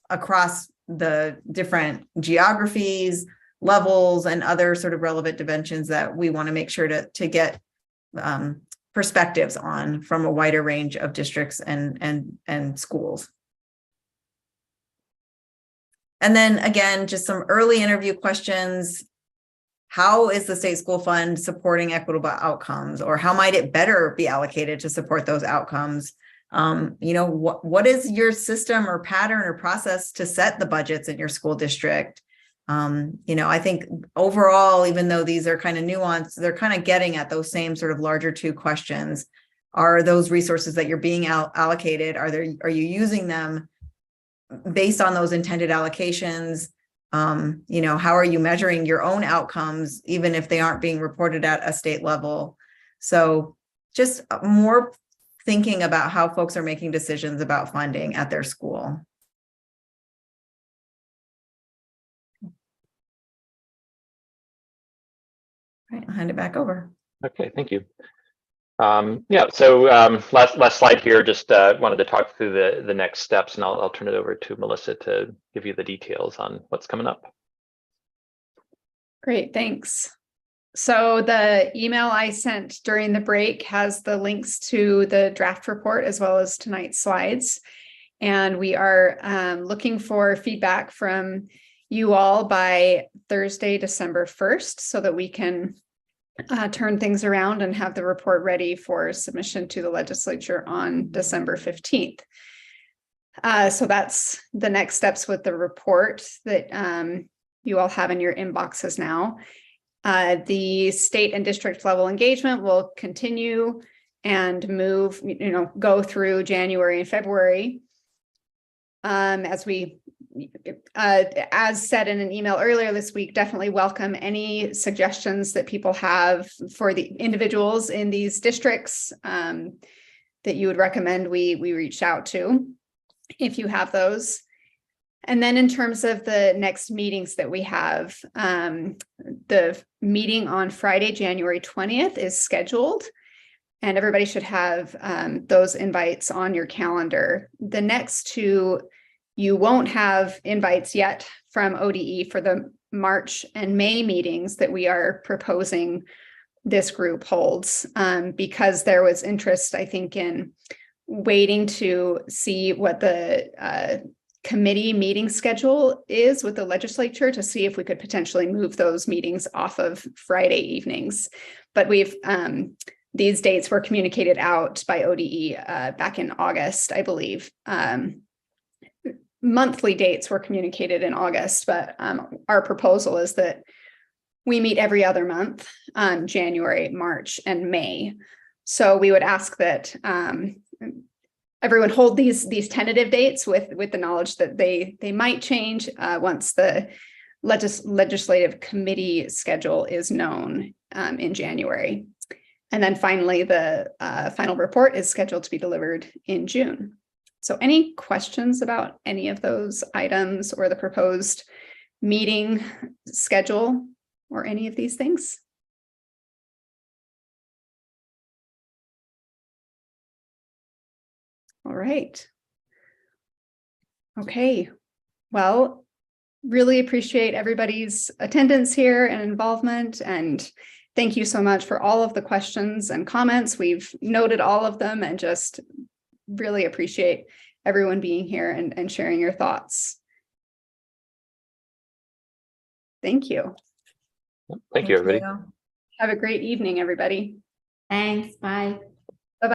across the different geographies, levels, and other sort of relevant dimensions that we want to make sure to get perspectives on from a wider range of districts and schools. And then again, just some early interview questions. How is the state school fund supporting equitable outcomes, or how might it better be allocated to support those outcomes? What is your system or pattern or process to set the budgets in your school district? I think overall, even though these are kind of nuanced, they're kind of getting at those same sort of larger two questions. Are those resources that you're being allocated, are you using them based on those intended allocations? How are you measuring your own outcomes, even if they aren't being reported at a state level? So just more thinking about how folks are making decisions about funding at their school. All right, I'll hand it back over. Okay, thank you. Last slide here, just wanted to talk through the next steps, and I'll turn it over to Melissa to give you the details on what's coming up. Great, thanks. So the email I sent during the break has the links to the draft report as well as tonight's slides. And we are looking for feedback from you all by Thursday, December 1st, so that we can turn things around and have the report ready for submission to the legislature on December 15th. So that's the next steps with the report that you all have in your inboxes now. The state and district level engagement will continue and move, go through January and February. As said in an email earlier this week, definitely welcome any suggestions that people have for the individuals in these districts that you would recommend we reach out to, if you have those. And then in terms of the next meetings that we have, the meeting on Friday, January 20th is scheduled, and everybody should have those invites on your calendar. The next two, you won't have invites yet from ODE for the March and May meetings that we are proposing this group holds, because there was interest, I think, in waiting to see what the committee meeting schedule is with the legislature, to see if we could potentially move those meetings off of Friday evenings. But we've these dates were communicated out by ODE back in August, I believe. Monthly dates were communicated in August, but our proposal is that we meet every other month, January, March, and May. So we would ask that everyone hold these tentative dates with the knowledge that they might change once the legislative committee schedule is known in January. And then finally, the final report is scheduled to be delivered in June. So any questions about any of those items or the proposed meeting schedule or any of these things? All right. Okay. Well, really appreciate everybody's attendance here and involvement, and thank you so much for all of the questions and comments. We've noted all of them and just really appreciate everyone being here and sharing your thoughts. Thank you. Thank you, everybody. you. Have a great evening, everybody. Thanks, bye.